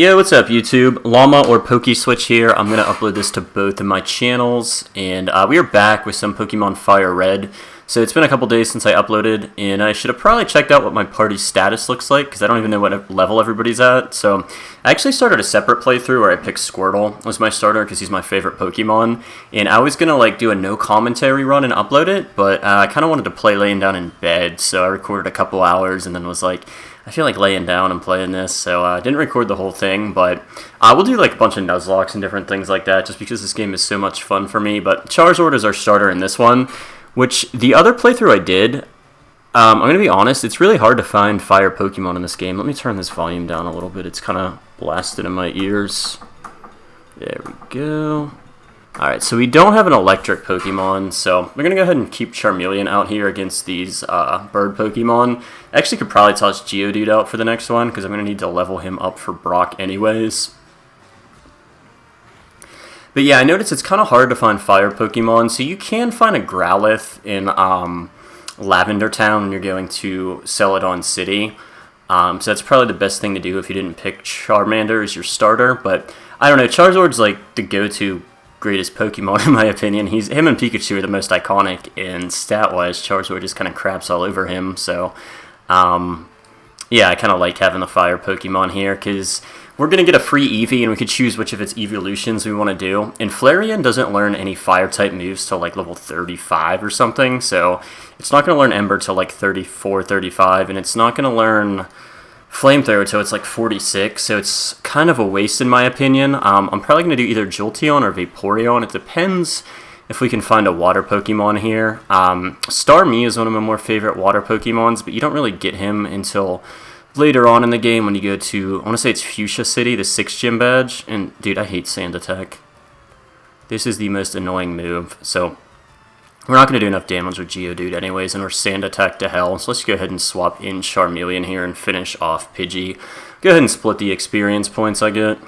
Yo, what's up YouTube? Llama or PokeSwitch here. I'm going to upload this to both of my channels, and we are back with some Pokemon FireRed. So it's been a couple days since I uploaded, and I should have probably checked out what my party's status looks like, because I don't even know what level everybody's at. So I actually started a separate playthrough where I picked Squirtle as my starter, because he's my favorite Pokemon, and I was going to do a no commentary run and upload it, but I kind of wanted to play laying down in bed, so I recorded a couple hours, and then was like, I feel like laying down and playing this, so I didn't record the whole thing, but we'll do a bunch of Nuzlockes and different things like that, just because this game is so much fun for me. But Charizard is our starter in this one, which the other playthrough I did, I'm going to be honest, it's really hard to find fire Pokemon in this game. Let me turn this volume down a little bit, it's kind of blasted in my ears. There we go. Alright, so we don't have an electric Pokemon, so we're going to go ahead and keep Charmeleon out here against these bird Pokemon. I actually could probably toss Geodude out for the next one, because I'm going to need to level him up for Brock anyways. But yeah, I noticed it's kind of hard to find fire Pokemon, so you can find a Growlithe in Lavender Town when you're going to Celadon City. So that's probably the best thing to do if you didn't pick Charmander as your starter, but I don't know, Charizard's the go-to greatest Pokemon in my opinion. Him and Pikachu are the most iconic, and stat-wise, Charizard just kind of craps all over him, so yeah, I kind of like having the fire Pokemon here, because we're going to get a free Eevee, and we could choose which of its evolutions we want to do, and Flareon doesn't learn any fire-type moves till level 35 or something, so it's not going to learn Ember till 34, 35, and it's not going to learn Flamethrower till it's 46, so it's kind of a waste in my opinion. I'm probably going to do either Jolteon or Vaporeon. It depends if we can find a water Pokemon here. Starmie is one of my more favorite water Pokemons, but you don't really get him until later on in the game when you go to, I want to say it's Fuchsia City, the 6th gym badge, and dude, I hate Sand Attack. This is the most annoying move, so we're not going to do enough damage with Geodude anyways, and we're Sand Attack to hell, so let's go ahead and swap in Charmeleon here and finish off Pidgey. Go ahead and split the experience points I get.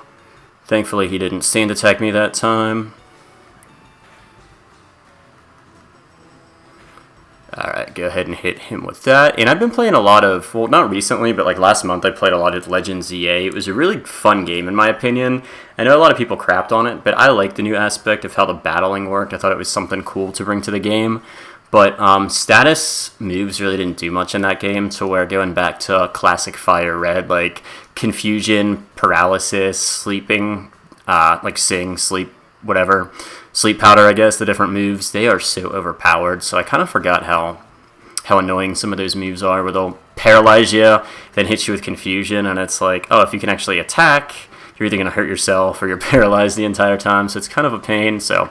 Thankfully he didn't Sand Attack me that time. Alright, go ahead and hit him with that. And I've been playing a lot of, well, not recently, but last month I played a lot of Legends EA. It was a really fun game in my opinion. I know a lot of people crapped on it, but I like the new aspect of how the battling worked. I thought it was something cool to bring to the game. But status moves really didn't do much in that game, to where going back to classic FireRed, Confusion, Paralysis, Sleeping, Sing, Sleep, whatever. Sleep Powder, I guess, the different moves, they are so overpowered, so I kind of forgot how annoying some of those moves are, where they'll paralyze you, then hit you with Confusion, and it's oh, if you can actually attack, you're either going to hurt yourself or you're paralyzed the entire time, so it's kind of a pain. So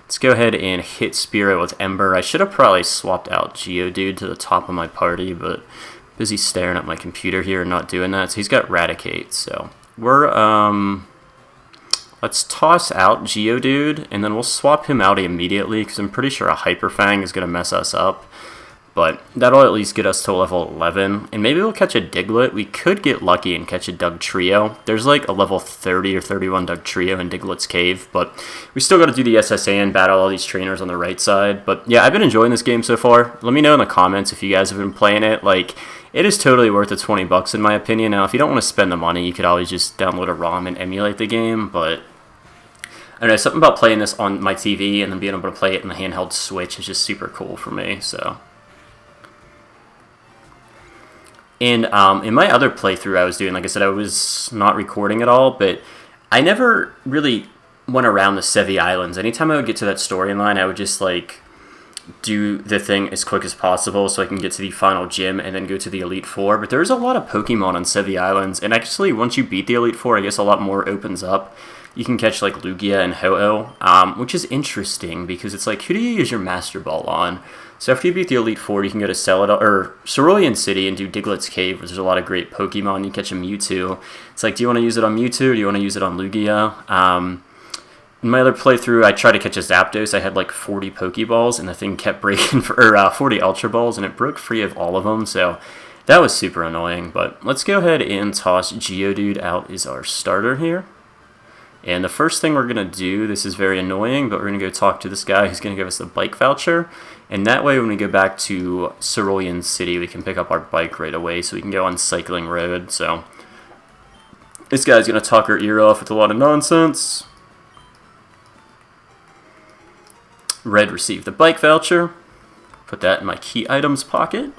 let's go ahead and hit Spearow with Ember. I should have probably swapped out Geodude to the top of my party, but busy staring at my computer here and not doing that, so he's got Raticate, so we're, let's toss out Geodude, and then we'll swap him out immediately, because I'm pretty sure a Hyper Fang is going to mess us up. But that'll at least get us to level 11, and maybe we'll catch a Diglett. We could get lucky and catch a Dugtrio. There's a level 30 or 31 Dugtrio in Diglett's Cave, but we still got to do the SSA and battle all these trainers on the right side. But yeah, I've been enjoying this game so far. Let me know in the comments if you guys have been playing it. It is totally worth the 20 bucks in my opinion. Now, if you don't want to spend the money, you could always just download a ROM and emulate the game, but I don't know, something about playing this on my TV and then being able to play it in the handheld Switch is just super cool for me, so. And in my other playthrough I was doing, like I said, I was not recording at all, but I never really went around the Sevi Islands. Anytime I would get to that storyline, I would just do the thing as quick as possible so I can get to the final gym and then go to the Elite Four. But there's a lot of Pokemon on Sevi Islands, and actually once you beat the Elite Four, I guess a lot more opens up. You can catch Lugia and Ho-Oh, which is interesting because it's who do you use your Master Ball on? So after you beat the Elite Four, you can go to Cerulean City and do Diglett's Cave, where there's a lot of great Pokemon. You catch a Mewtwo. It's do you want to use it on Mewtwo or do you want to use it on Lugia? In my other playthrough, I tried to catch a Zapdos. I had 40 Pokeballs, and the thing kept breaking, 40 Ultra Balls, and it broke free of all of them, so that was super annoying. But let's go ahead and toss Geodude out as our starter here. And the first thing we're going to do, this is very annoying, but we're going to go talk to this guy who's going to give us the bike voucher. And that way when we go back to Cerulean City, we can pick up our bike right away so we can go on Cycling Road. So This guy's going to talk her ear off with a lot of nonsense. Red received the bike voucher. Put that in my key items pocket.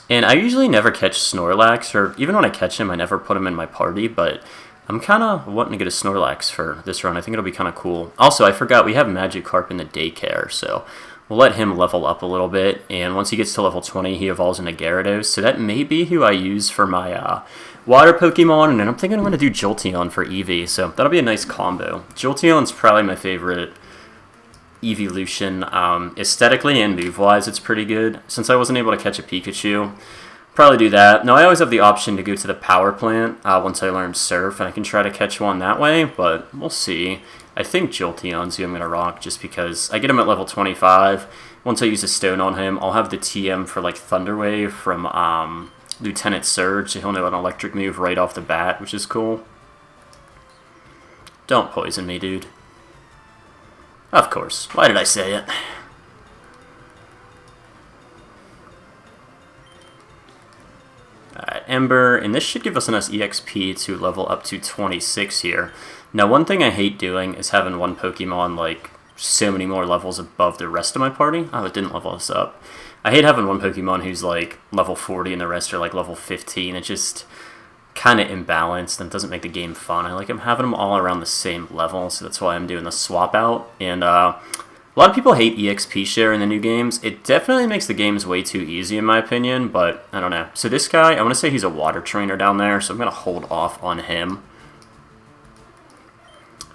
And I usually never catch Snorlax, or even when I catch him, I never put him in my party, but I'm kind of wanting to get a Snorlax for this run. I think it'll be kind of cool. Also, I forgot we have Magikarp in the daycare, so we'll let him level up a little bit, and once he gets to level 20, he evolves into Gyarados, so that may be who I use for my water Pokemon, and then I'm thinking I'm going to do Jolteon for Eevee, so that'll be a nice combo. Jolteon's probably my favorite evolution. Aesthetically and move-wise, it's pretty good. Since I wasn't able to catch a Pikachu, probably do that. Now, I always have the option to go to the power plant once I learn Surf, and I can try to catch one that way, but we'll see. I think Jolteon's who I'm going to rock just because I get him at level 25. Once I use a stone on him, I'll have the TM for like Thunder Wave from Lieutenant Surge, so he'll know an electric move right off the bat, which is cool. Don't poison me, dude. Of course. Why did I say it? Alright, Ember, and this should give us enough EXP to level up to 26 here. Now, one thing I hate doing is having one Pokemon, like, so many more levels above the rest of my party. Oh, it didn't level us up. I hate having one Pokemon who's, like, level 40 and the rest are, like, level 15. It just kind of imbalanced and doesn't make the game fun. I like having them all around the same level, so that's why I'm doing the swap out. And a lot of people hate EXP share in the new games. It definitely makes the games way too easy in my opinion, but I don't know. So this guy, I want to say he's a water trainer down there, so I'm going to hold off on him.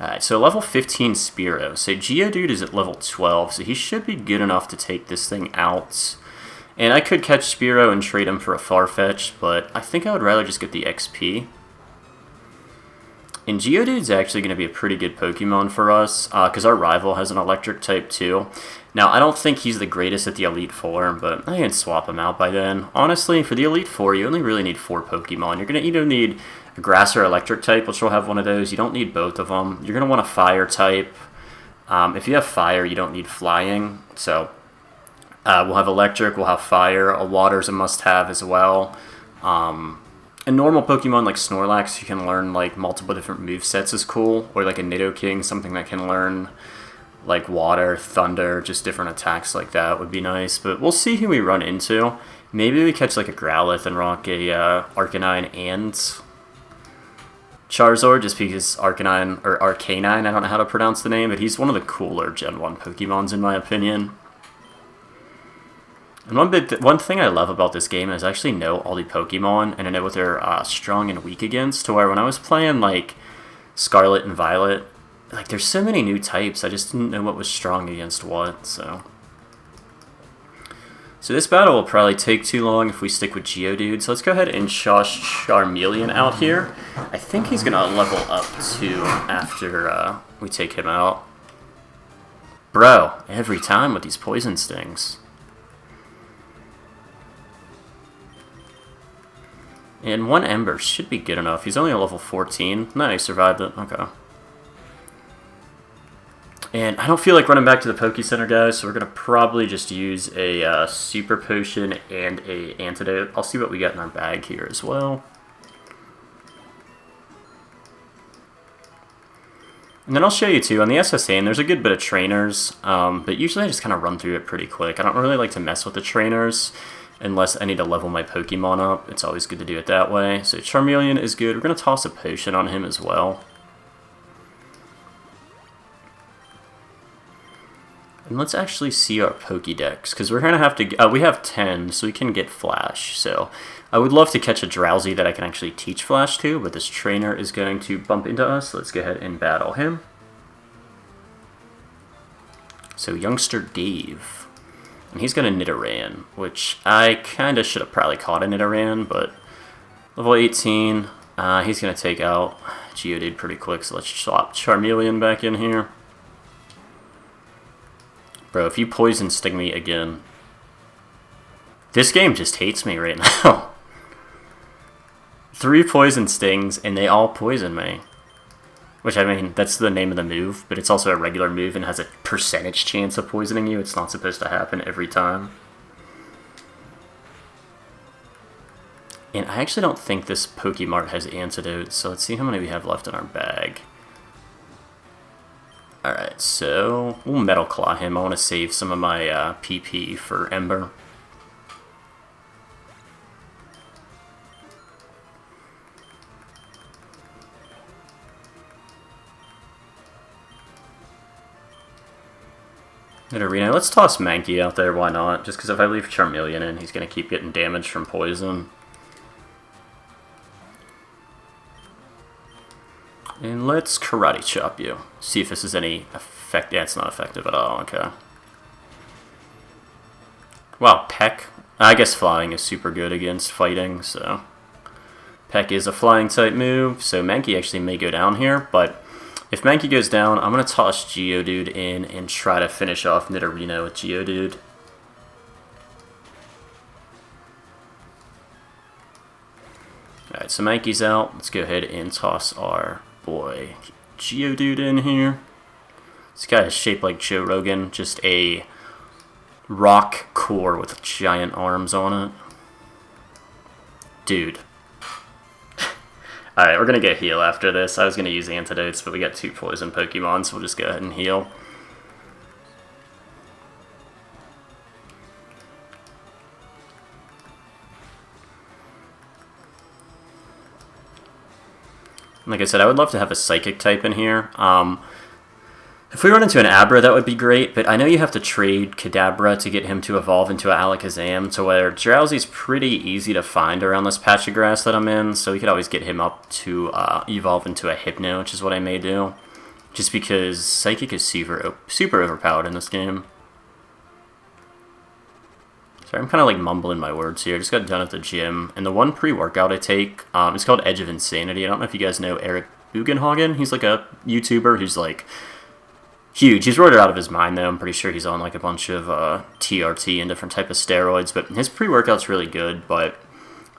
Alright, so level 15 Spearow. So Geodude is at level 12, so he should be good enough to take this thing out. And I could catch Spearow and trade him for a Farfetch, but I think I would rather just get the XP. And Geodude's actually going to be a pretty good Pokemon for us, because our rival has an electric type too. Now, I don't think he's the greatest at the Elite Four, but I can swap him out by then. Honestly, for the Elite Four, you only really need 4 Pokemon. You're going to either need a Grass or Electric type, which will have one of those. You don't need both of them. You're going to want a Fire type. If you have Fire, you don't need Flying, so we'll have Electric, we'll have Fire. A Water's a must-have as well. A normal Pokemon like Snorlax, you can learn like multiple different movesets is cool, or like a Nidoking, something that can learn like Water, Thunder, just different attacks like that would be nice. But we'll see who we run into. Maybe we catch like a Growlithe and rock a Arcanine and Charizard, just because Arcanine, or Arcanine, I don't know how to pronounce the name, but he's one of the cooler Gen 1 Pokemons in my opinion. And one thing I love about this game is I actually know all the Pokemon, and I know what they're strong and weak against, to where when I was playing, like, Scarlet and Violet, like, there's so many new types, I just didn't know what was strong against what, so. So this battle will probably take too long if we stick with Geodude, so let's go ahead and shush Charmeleon out here. I think he's going to level up, too, after we take him out. Bro, every time with these poison stings. And 1 Ember should be good enough. He's only a level 14. No, he survived it. Okay. And I don't feel like running back to the Poke Center, guys, so we're going to probably just use a Super Potion and a Antidote. I'll see what we got in our bag here as well. And then I'll show you, too, on the SSN, there's a good bit of trainers, but usually I just kind of run through it pretty quick. I don't really like to mess with the trainers unless I need to level my Pokemon up. It's always good to do it that way. So Charmeleon is good. We're going to toss a potion on him as well. And let's actually see our Pokédex, because we're going to have to... we have 10, so we can get Flash. So I would love to catch a Drowsy that I can actually teach Flash to, but this trainer is going to bump into us. Let's go ahead and battle him. So Youngster Dave. And he's got a Nidoran, which I kind of should have probably caught a Nidoran, but level 18, he's going to take out Geodude pretty quick, so let's swap Charmeleon back in here. Bro, if you poison sting me again... This game just hates me right now. 3 poison stings, and they all poison me. Which, I mean, that's the name of the move, but it's also a regular move and has a percentage chance of poisoning you. It's not supposed to happen every time. And I actually don't think this Pokemart has antidotes, so let's see how many we have left in our bag. Alright, so we'll Metal Claw him. I want to save some of my PP for Ember. Arena. Let's toss Mankey out there, why not? Just because if I leave Charmeleon in, he's going to keep getting damaged from poison. And let's Karate Chop you. See if this is any effect. Yeah, it's not effective at all. Okay. Wow, Peck. I guess flying is super good against fighting, so... Peck is a flying type move, so Mankey actually may go down here, but... If Mankey goes down, I'm going to toss Geodude in and try to finish off Nidorino with Geodude. Alright, so Mankey's out. Let's go ahead and toss our boy Geodude in here. This guy is shaped like Joe Rogan, just a rock core with giant arms on it. Dude. Alright, we're going to get heal after this. I was going to use antidotes, but we got 2 poison Pokemon, so we'll just go ahead and heal. Like I said, I would love to have a Psychic type in here. If we run into an Abra, that would be great, but I know you have to trade Kadabra to get him to evolve into an Alakazam, to where Drowsy's pretty easy to find around this patch of grass that I'm in, so we could always get him up to evolve into a Hypno, which is what I may do. Just because Psychic is super overpowered in this game. Sorry, I'm kind of like mumbling my words here. I just got done at the gym, and the one pre-workout I take is called Edge of Insanity. I don't know if you guys know Eric Bugenhagen. He's like a YouTuber who's like huge. He's roided out of his mind, though. I'm pretty sure he's on like a bunch of TRT and different type of steroids, but his pre-workout's really good, but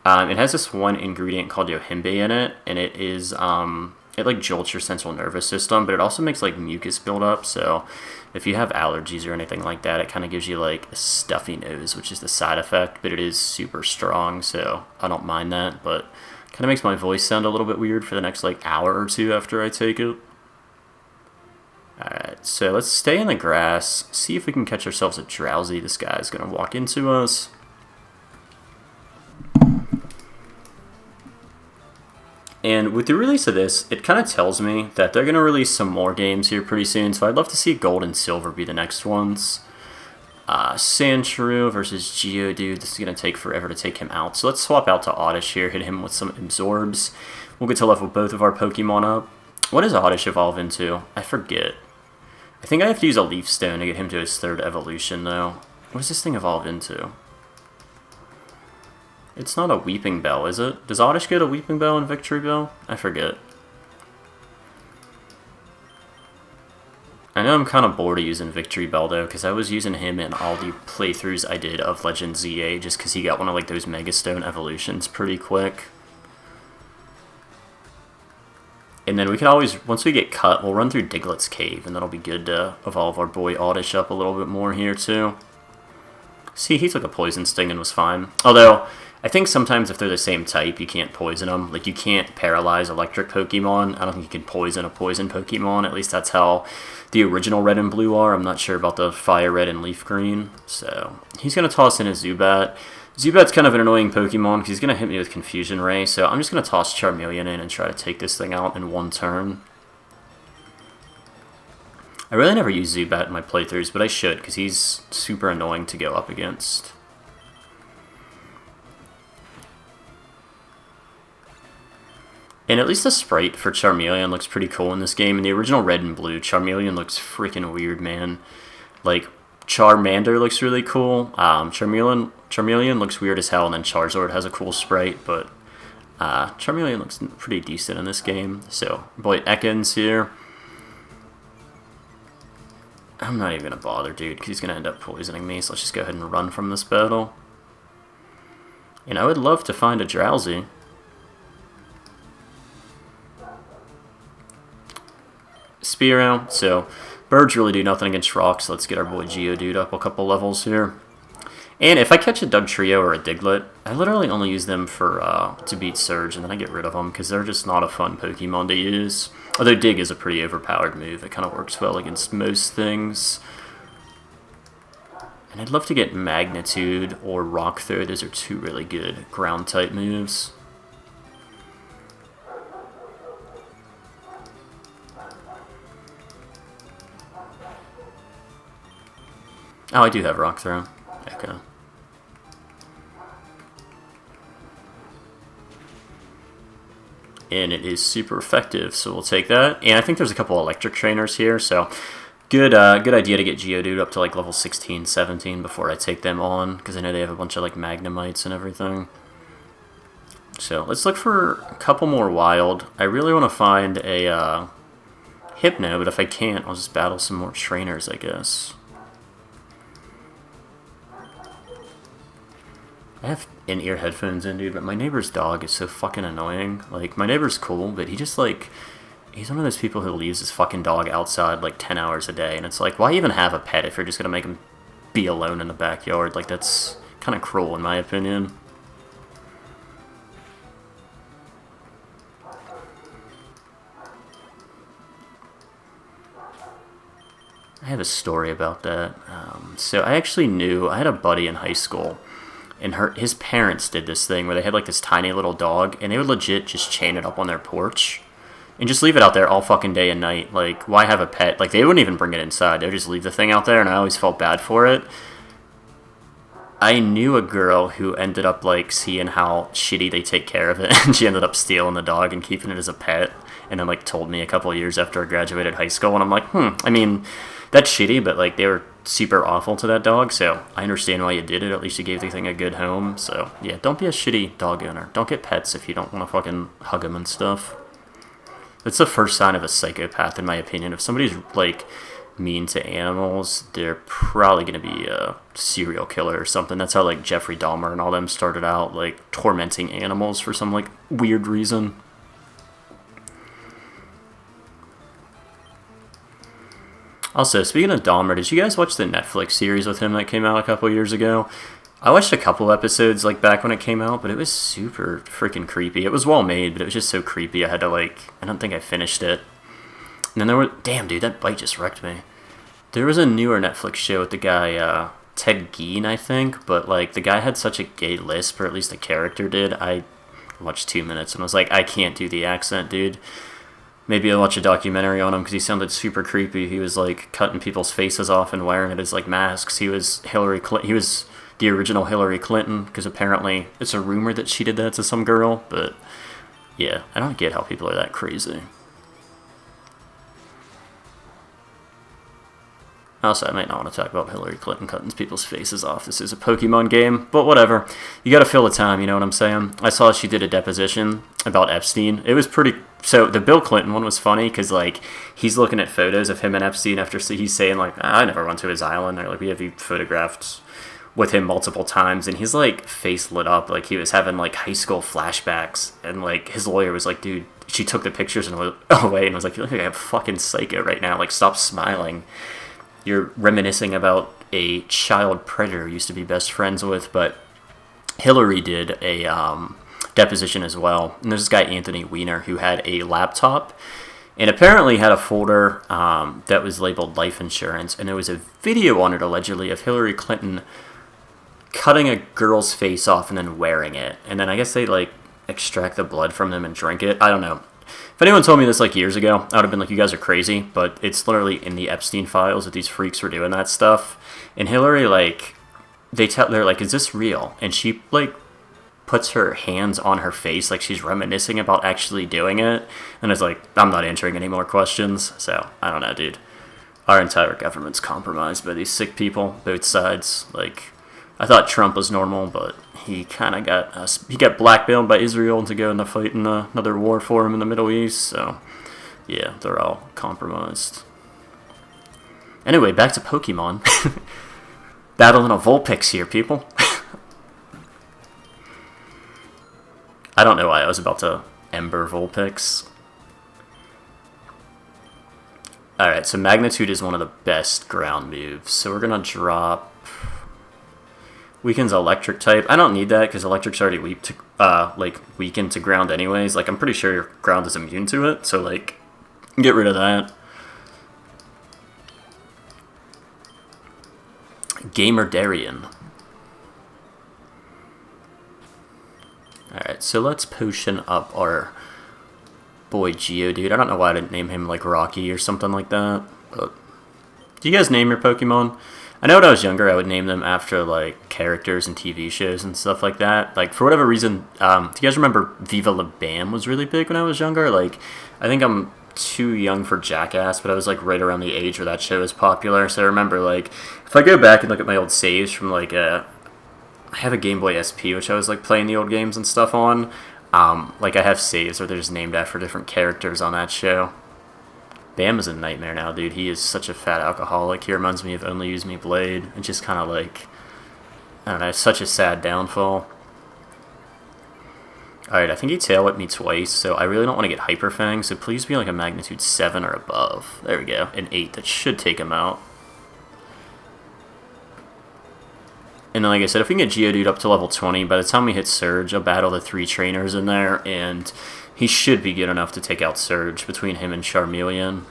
it has this one ingredient called Yohimbe in it, and it is, it like jolts your central nervous system, but it also makes like mucus build up, so if you have allergies or anything like that, it kind of gives you like a stuffy nose, which is the side effect, but it is super strong, so I don't mind that, but kind of makes my voice sound a little bit weird for the next like hour or two after I take it. Alright, so let's stay in the grass, see if we can catch ourselves a Drowsy. This guy's going to walk into us. And with the release of this, it kind of tells me that they're going to release some more games here pretty soon, so I'd love to see Gold and Silver be the next ones. Sandshrew versus Geodude, this is going to take forever to take him out. So let's swap out to Oddish here, hit him with some Absorbs. We'll get to level both of our Pokemon up. What does Oddish evolve into? I forget. I think I have to use a Leaf Stone to get him to his 3rd evolution, though. What does this thing evolve into? It's not a Weeping Bell, is it? Does Oddish get a Weeping Bell and Victory Bell? I forget. I know I'm kind of bored of using Victory Bell, though, because I was using him in all the playthroughs I did of Legend ZA, just because he got one of like those Mega Stone evolutions pretty quick. And then we can always, once we get cut, we'll run through Diglett's Cave, and that'll be good to evolve our boy Oddish up a little bit more here, too. See, he took a Poison Sting and was fine. Although, I think sometimes if they're the same type, you can't poison them. Like, you can't paralyze electric Pokemon. I don't think you can poison a poison Pokemon. At least that's how the original Red and Blue are. I'm not sure about the Fire Red and Leaf Green. So, he's going to toss in a Zubat. Zubat's kind of an annoying Pokemon because he's going to hit me with Confusion Ray, so I'm just going to toss Charmeleon in and try to take this thing out in one turn. I really never use Zubat in my playthroughs, but I should because he's super annoying to go up against. And at least the sprite for Charmeleon looks pretty cool in this game. In the original Red and Blue, Charmeleon looks freaking weird, man. Like, Charmander looks really cool. Charmeleon looks weird as hell, and then Charizard has a cool sprite, but Charmeleon looks pretty decent in this game. So, boy, Ekans here. I'm not even going to bother, dude, because he's going to end up poisoning me, so let's just go ahead and run from this battle. And I would love to find a Drowsy. Spearow, so birds really do nothing against rocks. Let's get our boy Geodude up a couple levels here. And if I catch a Dugtrio or a Diglett, I literally only use them for to beat Surge, and then I get rid of them because they're just not a fun Pokemon to use. Although Dig is a pretty overpowered move. It kind of works well against most things. And I'd love to get Magnitude or Rock Throw. Those are two really good ground-type moves. Oh, I do have Rock Throw. Okay. And it is super effective, so we'll take that. And I think there's a couple electric trainers here, so good idea to get Geodude up to like level 16, 17 before I take them on, because I know they have a bunch of like Magnemites and everything. So let's look for a couple more wild. I really want to find a Hypno, but if I can't, I'll just battle some more trainers, I guess. I have in-ear headphones in, dude, but my neighbor's dog is so fucking annoying. Like, my neighbor's cool, but he just, like, he's one of those people who leaves his fucking dog outside, like, 10 hours a day. And it's like, why even have a pet if you're just gonna make him be alone in the backyard? Like, that's kind of cruel, in my opinion. I have a story about that. So I actually knew, I had a buddy in high school, and his parents did this thing where they had like this tiny little dog, and they would legit just chain it up on their porch and just leave it out there all fucking day and night. Like, why have a pet? Like, they wouldn't even bring it inside. They would just leave the thing out there, and I always felt bad for it. I knew a girl who ended up like seeing how shitty they take care of it, and she ended up stealing the dog and keeping it as a pet, and then like told me a couple of years after I graduated high school, and I'm like, I mean, that's shitty, but like they were super awful to that dog, so I understand why you did it. At least you gave the thing a good home. So yeah, don't be a shitty dog owner. Don't get pets if you don't want to fucking hug them and stuff. That's the first sign of a psychopath, in my opinion. If somebody's like mean to animals, they're probably going to be a serial killer or something. That's how like Jeffrey Dahmer and all them started out, like tormenting animals for some like weird reason. Also, speaking of Dahmer, did you guys watch the Netflix series with him that came out a couple years ago? I watched a couple episodes like back when it came out, but it was super freaking creepy. It was well made, but it was just so creepy. I had to like, I don't think I finished it. And then there were, damn dude, that bite just wrecked me. There was a newer Netflix show with the guy, Ted Gein, I think, but like the guy had such a gay lisp, or at least the character did. I watched 2 minutes and was like, I can't do the accent, dude. Maybe I'll watch a documentary on him because he sounded super creepy. He was like cutting people's faces off and wearing it as like masks. He was he was the original Hillary Clinton, because apparently it's a rumor that she did that to some girl. But yeah, I don't get how people are that crazy. Also, I might not want to talk about Hillary Clinton cutting people's faces off. This is a Pokemon game, but whatever. You gotta fill the time, you know what I'm saying? I saw she did a deposition about Epstein. It was pretty... So, the Bill Clinton one was funny, because, like, he's looking at photos of him and Epstein after he's saying, like, I never went to his island, or, like, we have you photographed with him multiple times, and he's, like, face lit up, like, he was having, like, high school flashbacks, and, like, his lawyer was like, dude, she took the pictures and went away, and I was like, you look like a fucking psycho right now, like, stop smiling. You're reminiscing about a child predator you used to be best friends with, but Hillary did a deposition as well. And there's this guy, Anthony Weiner, who had a laptop and apparently had a folder that was labeled life insurance, and there was a video on it, allegedly, of Hillary Clinton cutting a girl's face off and then wearing it. And then I guess they, like, extract the blood from them and drink it. I don't know. If anyone told me this like years ago, I would have been like, you guys are crazy, but it's literally in the Epstein files that these freaks were doing that stuff. And Hillary, like, they're like, is this real? And she, like, puts her hands on her face like she's reminiscing about actually doing it. And it's like, I'm not answering any more questions. So, I don't know, dude. Our entire government's compromised by these sick people, both sides. Like, I thought Trump was normal, but he kind of got blackmailed by Israel to go into fight in another war for him in the Middle East. So, yeah, they're all compromised. Anyway, back to Pokemon. Battling a Vulpix here, people. I don't know why I was about to Ember Vulpix. Alright, so Magnitude is one of the best ground moves. So we're going to drop... Weakens electric type. I don't need that because electric's already weak to like weakened to ground anyways. Like I'm pretty sure your ground is immune to it, so like get rid of that. Gamer Darien. Alright, so let's potion up our boy Geodude. I don't know why I didn't name him like Rocky or something like that. But do you guys name your Pokemon? I know when I was younger I would name them after like characters and TV shows and stuff like that. Like for whatever reason, do you guys remember Viva La Bam was really big when I was younger? Like I think I'm too young for Jackass, but I was like right around the age where that show was popular. So I remember like if I go back and look at my old saves from like I have a Game Boy SP, which I was like playing the old games and stuff on. Like I have saves where they're just named after different characters on that show. Bam is a nightmare now, dude. He is such a fat alcoholic. He reminds me of Only Use Me Blade. And just kind of like, I don't know, such a sad downfall. Alright, I think he tail whipped me twice, so I really don't want to get Hyper Fang, so please be like a magnitude 7 or above. There we go, an 8. That should take him out. And then, like I said, if we can get Geodude up to level 20, by the time we hit Surge, I'll battle the 3 trainers in there, and he should be good enough to take out Surge between him and Charmeleon.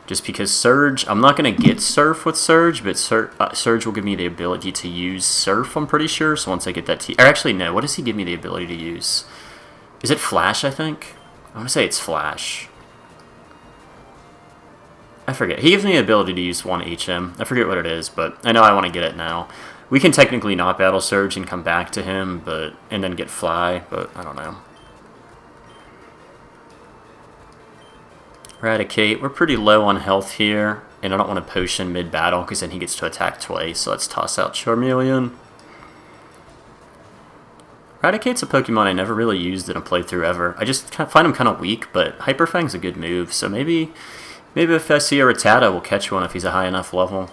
Just because Surge, I'm not going to get Surf with Surge, but Surge will give me the ability to use Surf, I'm pretty sure. So once I get that or actually, no, what does he give me the ability to use? Is it Flash, I think? I want to say it's Flash. I forget. He gives me the ability to use 1 HM. I forget what it is, but I know I want to get it now. We can technically not battle Surge and come back to him, and then get Fly, but I don't know. Eradicate. We're pretty low on health here, and I don't want to potion mid-battle because then he gets to attack twice, so let's toss out Charmeleon. Eradicate's a Pokemon I never really used in a playthrough ever. I just find him kind of weak, but Hyper Fang's a good move, so maybe if I see a Rattata, we'll catch one if he's a high enough level.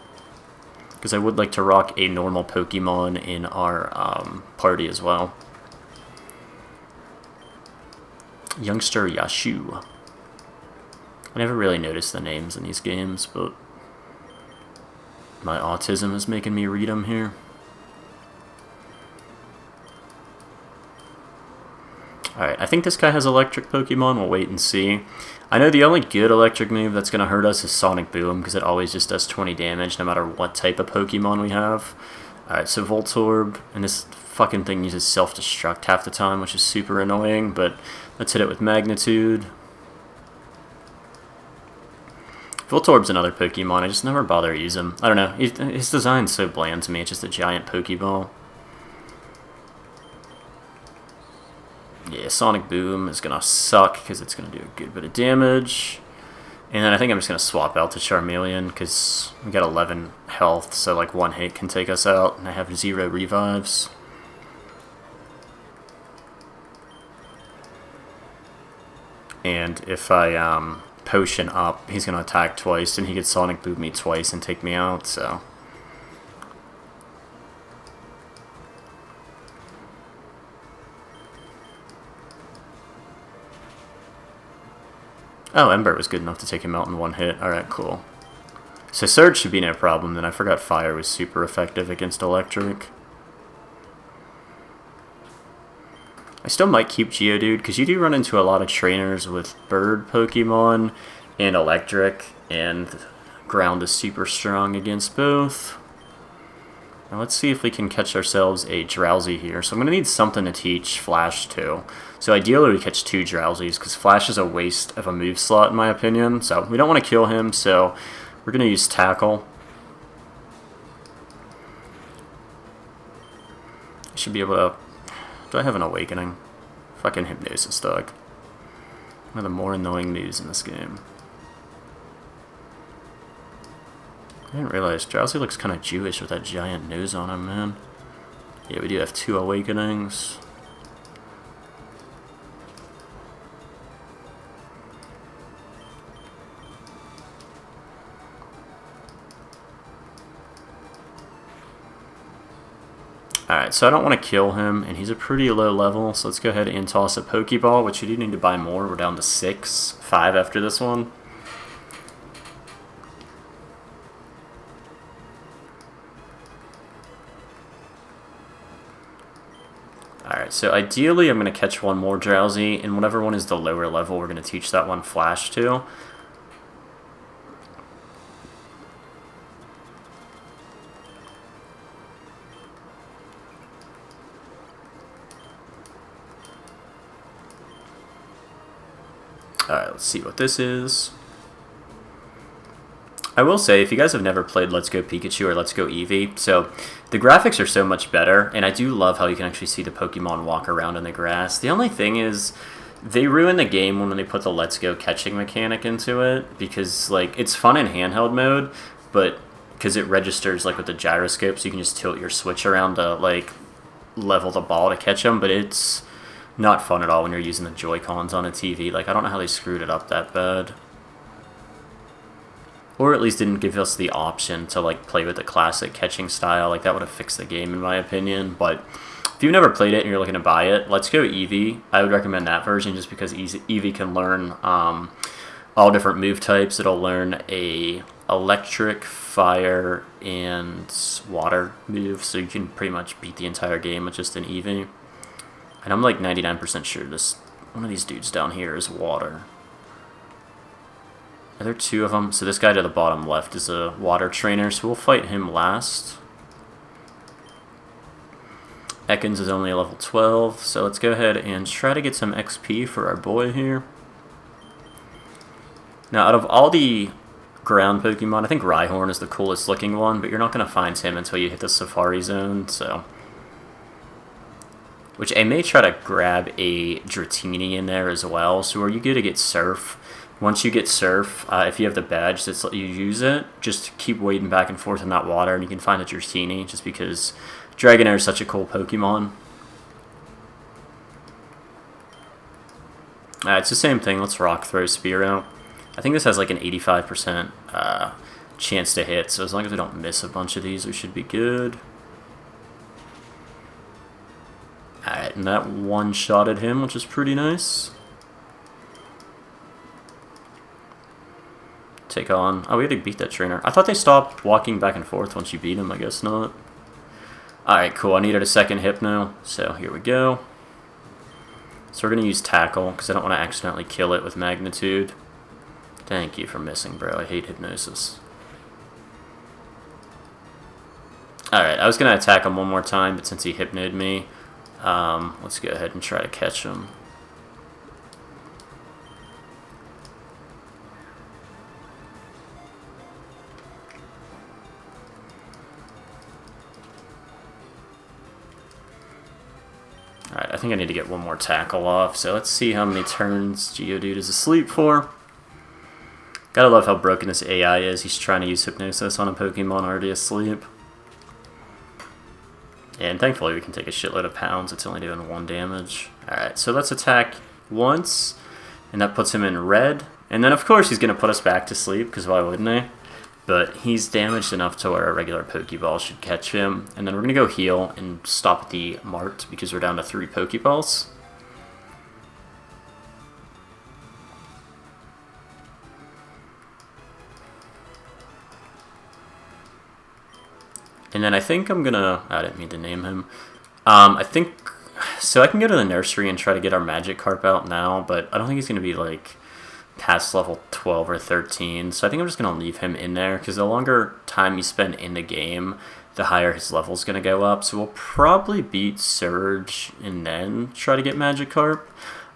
Because I would like to rock a normal Pokemon in our party as well. Youngster Yashu. I never really noticed the names in these games, but my autism is making me read them here. Alright, I think this guy has electric Pokemon. We'll wait and see. I know the only good electric move that's going to hurt us is Sonic Boom, because it always just does 20 damage no matter what type of Pokemon we have. Alright, so Voltorb, and this fucking thing uses self-destruct half the time, which is super annoying, but let's hit it with Magnitude. Voltorb's another Pokemon, I just never bother to use him. I don't know, his design's so bland to me, it's just a giant Pokeball. Yeah, Sonic Boom is gonna suck, because it's gonna do a good bit of damage. And then I think I'm just gonna swap out to Charmeleon, because we got 11 health, so like one hit can take us out, and I have 0 revives. And if I, potion up, he's gonna attack twice, and he could Sonic Boom me twice and take me out, so. Oh, Ember was good enough to take him out in one hit. Alright, cool. So Surge should be no problem, then I forgot Fire was super effective against Electric. I still might keep Geodude, because you do run into a lot of trainers with Bird Pokemon and Electric, and Ground is super strong against both. Now let's see if we can catch ourselves a Drowsy here. So I'm going to need something to teach Flash to. So ideally we catch 2 Drowsies, because Flash is a waste of a move slot in my opinion. So we don't want to kill him, so we're going to use Tackle. I should be able to... Do I have an Awakening? Fucking Hypnosis, dog. One of the more annoying moves in this game. I didn't realize Drowsy looks kind of Jewish with that giant nose on him, man. Yeah, we do have 2 Awakenings. Alright, so I don't want to kill him, and he's a pretty low level, so let's go ahead and toss a Pokeball, which we do need to buy more. We're down to 6, 5 after this one. Alright, so ideally I'm going to catch one more Drowsy, and whatever one is the lower level, we're going to teach that one Flash to. Alright, let's see what this is. I will say, if you guys have never played Let's Go Pikachu or Let's Go Eevee, so the graphics are so much better, and I do love how you can actually see the Pokemon walk around in the grass. The only thing is, they ruin the game when they put the Let's Go catching mechanic into it, because like it's fun in handheld mode, but because it registers like with the gyroscope, so you can just tilt your Switch around to like level the ball to catch them, but it's not fun at all when you're using the Joy-Cons on a TV. Like, I don't know how they screwed it up that bad. Or at least didn't give us the option to like play with the classic catching style. Like, that would have fixed the game in my opinion. But if you've never played it and you're looking to buy it, Let's Go Eevee. I would recommend that version just because Eevee can learn all different move types. It'll learn a electric, fire, and water move, so you can pretty much beat the entire game with just an Eevee. And I'm like 99% sure one of these dudes down here is water. Are there two of them? So this guy to the bottom left is a water trainer, so we'll fight him last. Ekans is only a level 12, so let's go ahead and try to get some XP for our boy here. Now, out of all the ground Pokemon, I think Rhyhorn is the coolest looking one, but you're not going to find him until you hit the Safari Zone, so... Which I may try to grab a Dratini in there as well, so are you good to get Surf? Once you get Surf, if you have the badge that's let you use it, just keep wading back and forth in that water and you can find a Dratini, just because Dragonair is such a cool Pokemon. It's the same thing, let's Rock Throw Spearow. I think this has like an 85% chance to hit, so as long as we don't miss a bunch of these, we should be good. Alright, and that one-shotted him, which is pretty nice. Take on... Oh, we had to beat that trainer. I thought they stopped walking back and forth once you beat him. I guess not. Alright, cool. I needed a second Hypno, so here we go. So we're going to use Tackle, because I don't want to accidentally kill it with Magnitude. Thank you for missing, bro. I hate Hypnosis. Alright, I was going to attack him one more time, but since he Hypnoed me, let's go ahead and try to catch him. Alright, I think I need to get one more tackle off, so let's see how many turns Geodude is asleep for. Gotta love how broken this AI is. He's trying to use Hypnosis on a Pokemon already asleep. And thankfully we can take a shitload of pounds. It's only doing 1 damage. Alright, so let's attack once, and that puts him in red. And then of course he's going to put us back to sleep, because why wouldn't he? But he's damaged enough to where a regular Pokeball should catch him. And then we're going to go heal and stop the Mart, because we're down to 3 Pokeballs. And then I think I'm gonna... I didn't mean to name him. I think... So I can go to the nursery and try to get our Magikarp out now, but I don't think he's gonna be, like, past level 12 or 13. So I think I'm just gonna leave him in there, because the longer time you spend in the game, the higher his level's gonna go up. So we'll probably beat Surge and then try to get Magikarp.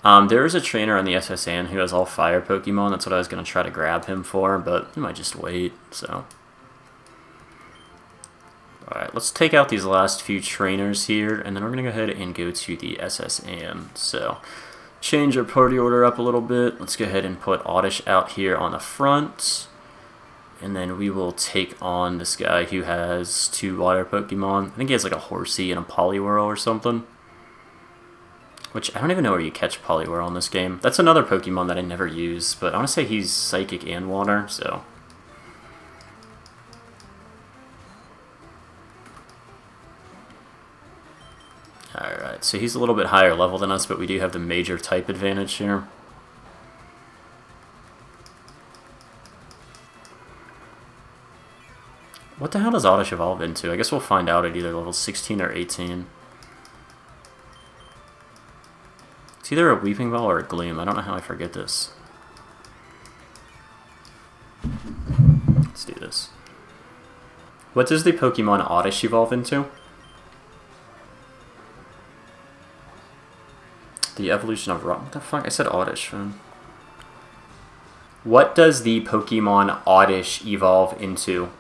There is a trainer on the SSN who has all fire Pokemon. That's what I was gonna try to grab him for, but I might just wait, so... Alright, let's take out these last few trainers here, and then we're going to go ahead and go to the SSN. So, change our party order up a little bit. Let's go ahead and put Oddish out here on the front. And then we will take on this guy who has 2 water Pokemon. I think he has like a Horsey and a Poliwhirl or something. Which, I don't even know where you catch Poliwhirl in this game. That's another Pokemon that I never use, but I want to say he's Psychic and Water, so... Alright, so he's a little bit higher level than us, but we do have the major type advantage here. What the hell does Oddish evolve into? I guess we'll find out at either level 16 or 18. It's either a Weeping Bell or a Gloom. I don't know how I forget this. Let's do this. What does the Pokemon Oddish evolve into? The evolution of Rock. What the fuck? I said Oddish, man. What does the Pokemon Oddish evolve into?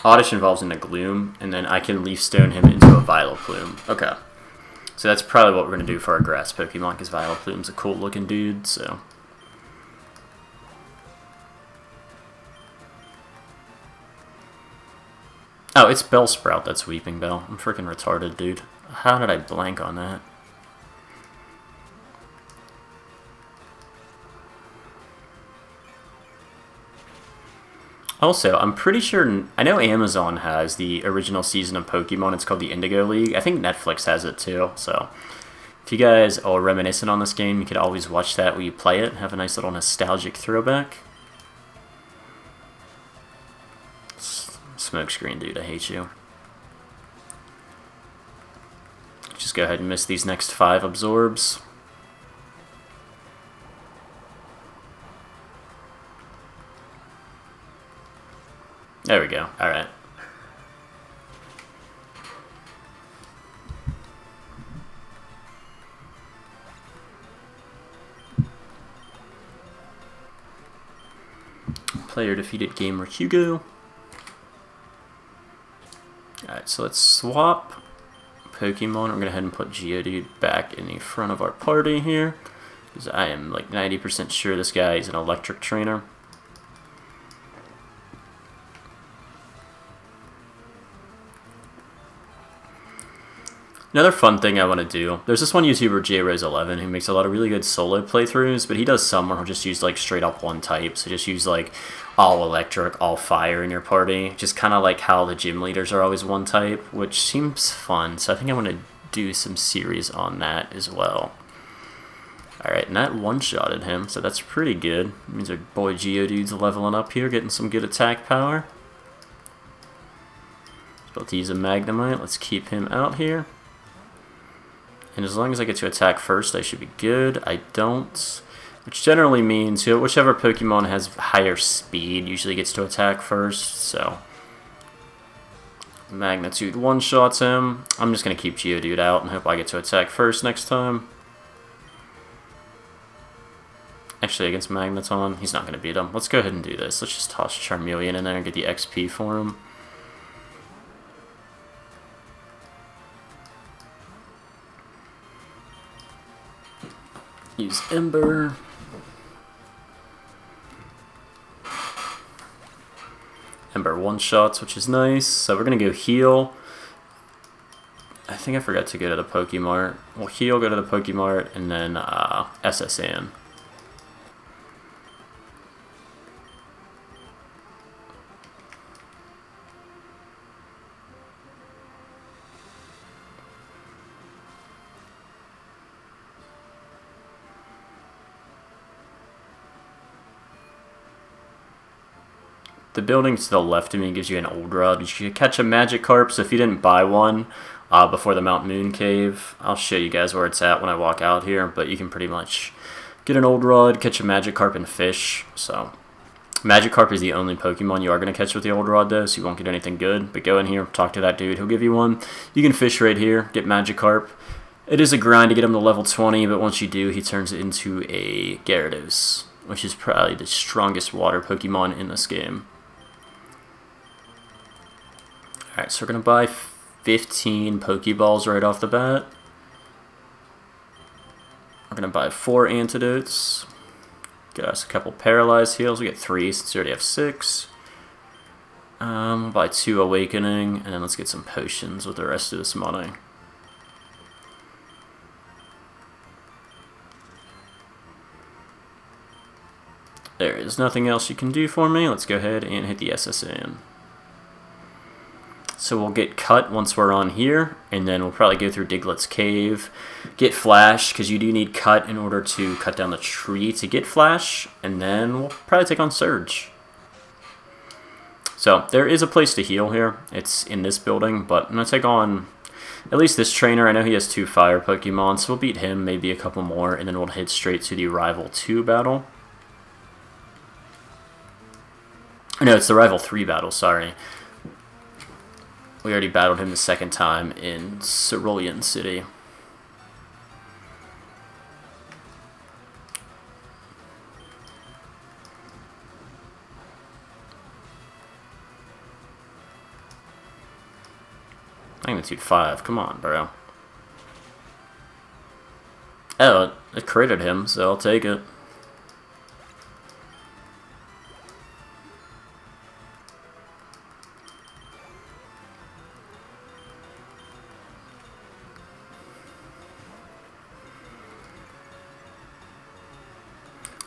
Oddish evolves into Gloom, and then I can Leaf Stone him into a Vileplume. Okay. So that's probably what we're going to do for our grass Pokemon, because Vileplume's a cool looking dude, so. Oh, it's Bellsprout that's Weeping Bell. I'm freaking retarded, dude. How did I blank on that? Also, I'm pretty sure, I know Amazon has the original season of Pokemon. It's called the Indigo League. I think Netflix has it too. So, if you guys are reminiscent on this game, you could always watch that while you play it. Have a nice little nostalgic throwback. Smokescreen, dude, I hate you. Just go ahead and miss these next 5 absorbs. There we go. Alright. Player defeated Gamer Hugo. Alright, so let's swap Pokemon. We're going to go ahead and put Geodude back in the front of our party here, because I am like 90% sure this guy is an electric trainer. Another fun thing I want to do, there's this one YouTuber, JRose11, who makes a lot of really good solo playthroughs, but he does some where he'll just use like straight up one type, so just use like all electric, all fire in your party, just kind of like how the gym leaders are always one type, which seems fun, so I think I want to do some series on that as well. Alright, and that one-shotted him, so that's pretty good. It means our boy Geodude's leveling up here, getting some good attack power. About to use a Magnemite, let's keep him out here. And as long as I get to attack first, I should be good. I don't, which generally means whichever Pokemon has higher speed usually gets to attack first, so. Magnitude one-shots him. I'm just going to keep Geodude out and hope I get to attack first next time. Actually, against Magneton, he's not going to beat him. Let's go ahead and do this. Let's just toss Charmeleon in there and get the XP for him. Use Ember. Ember one-shots, which is nice. So we're going to go heal. I think I forgot to go to the Pokemart. We'll heal, go to the Pokemart, and then SSN. The building to the left of me gives you an old rod. You should catch a Magikarp, so if you didn't buy one before the Mount Moon Cave, I'll show you guys where it's at when I walk out here, but you can pretty much get an old rod, catch a Magikarp, and fish. So Magikarp is the only Pokemon you are going to catch with the old rod, though, so you won't get anything good. But go in here, talk to that dude, he'll give you one. You can fish right here, get Magikarp. It is a grind to get him to level 20, but once you do, he turns it into a Gyarados, which is probably the strongest water Pokemon in this game. Alright, so we're going to buy 15 Pokeballs right off the bat. We're going to buy 4 Antidotes. Get us a couple Paralyzed Heals. We get 3 since we already have 6. We'll buy 2 Awakening, and then let's get some Potions with the rest of this money. There is nothing else you can do for me. Let's go ahead and hit the SSN. So we'll get Cut once we're on here, and then we'll probably go through Diglett's Cave, get Flash, because you do need Cut in order to cut down the tree to get Flash, and then we'll probably take on Surge. So there is a place to heal here. It's in this building, but I'm going to take on at least this trainer, I know he has 2 fire Pokemon, so we'll beat him, maybe a couple more, and then we'll head straight to the Rival 2 battle. No, it's the Rival 3 battle, sorry. We already battled him the 2nd time in Cerulean City. Magnitude 5, come on, bro. Oh, it critted him, so I'll take it.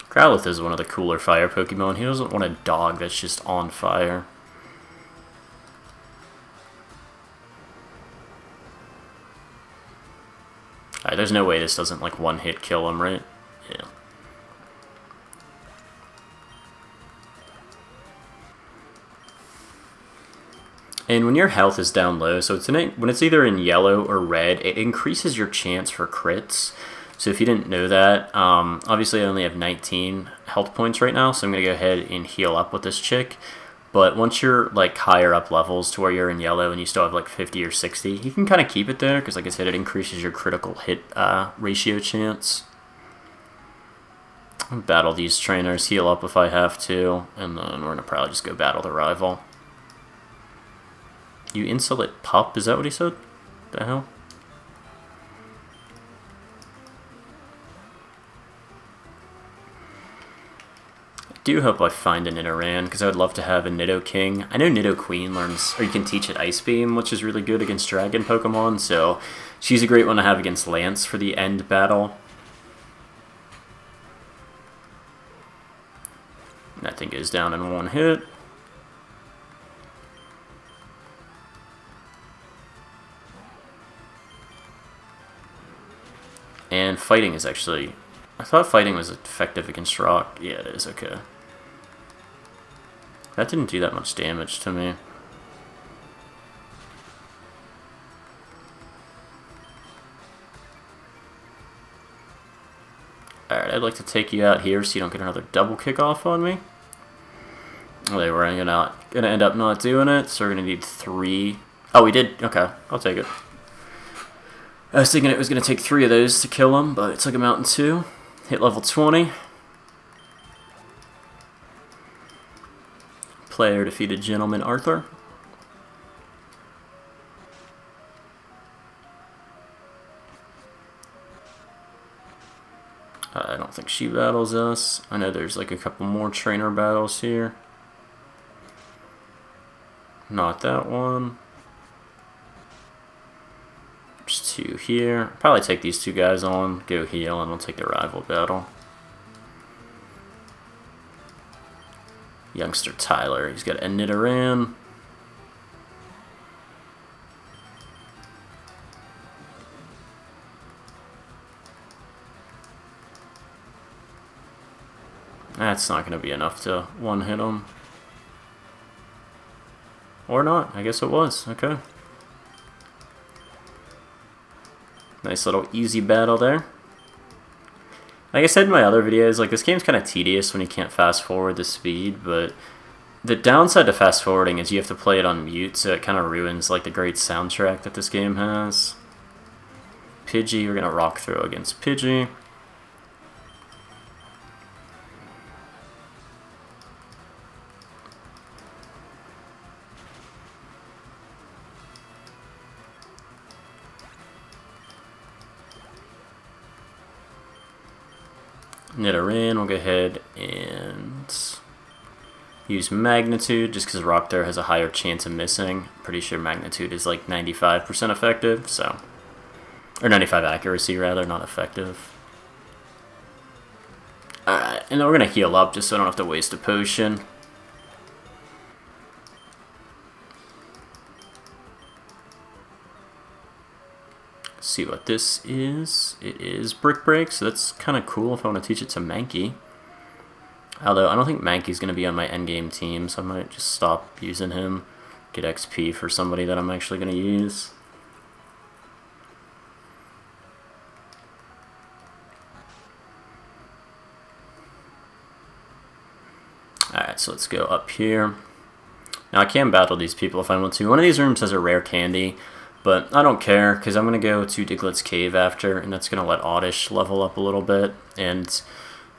Growlithe is one of the cooler fire Pokemon. He doesn't want a dog that's just on fire. Alright, there's no way this doesn't, like, one-hit kill him, right? Yeah. And when your health is down low, so when it's either in yellow or red, it increases your chance for crits. So if you didn't know that, obviously I only have 19 health points right now, so I'm going to go ahead and heal up with this chick. But once you're like higher up levels to where you're in yellow and you still have like 50 or 60, you can kind of keep it there because, like I said, it increases your critical hit ratio chance. I'll battle these trainers, heal up if I have to, and then we're going to probably just go battle the rival. You insolent pup? Is that what he said? The hell? I do hope I find a Nidoran, because I would love to have a Nidoking. I know Nidoqueen learns, or you can teach it Ice Beam, which is really good against Dragon Pokemon, so she's a great one to have against Lance for the end battle. That thing goes down in one hit. And fighting is actually... I thought fighting was effective against rock. Yeah, it is, okay. That didn't do that much damage to me. Alright, I'd like to take you out here so you don't get another double kick off on me. Okay, we're gonna end up not doing it, so we're gonna need 3. Oh, we did? Okay, I'll take it. I was thinking it was gonna take 3 of those to kill him, but it took him out in 2. Hit level 20. Player defeated Gentleman Arthur. I don't think she battles us. I know there's like a couple more trainer battles here. Not that one. There's 2 here. Probably take these 2 guys on, go heal, and we'll take the rival battle. Youngster Tyler, he's got a Nidoran. That's not going to be enough to one-hit him. Or not, I guess it was, okay. Nice little easy battle there. Like I said in my other videos, like this game's kind of tedious when you can't fast forward the speed, but the downside to fast forwarding is you have to play it on mute, so it kind of ruins like the great soundtrack that this game has. Pidgey, we're gonna rock throw against Pidgey. Nidoran, we'll go ahead and use Magnitude, just because Rock Throw has a higher chance of missing. Pretty sure Magnitude is like 95% effective, so... Or 95 accuracy, rather, not effective. Alright, and then we're going to heal up, just so I don't have to waste a potion. See what this is. It is Brick Break, so that's kind of cool if I want to teach it to Mankey. Although I don't think Mankey's going to be on my endgame team, so I might just stop using him. Get XP for somebody that I'm actually going to use. Alright, so let's go up here. Now I can battle these people if I want to. One of these rooms has a rare candy, but I don't care because I'm going to go to Diglett's Cave after, and that's going to let Oddish level up a little bit, and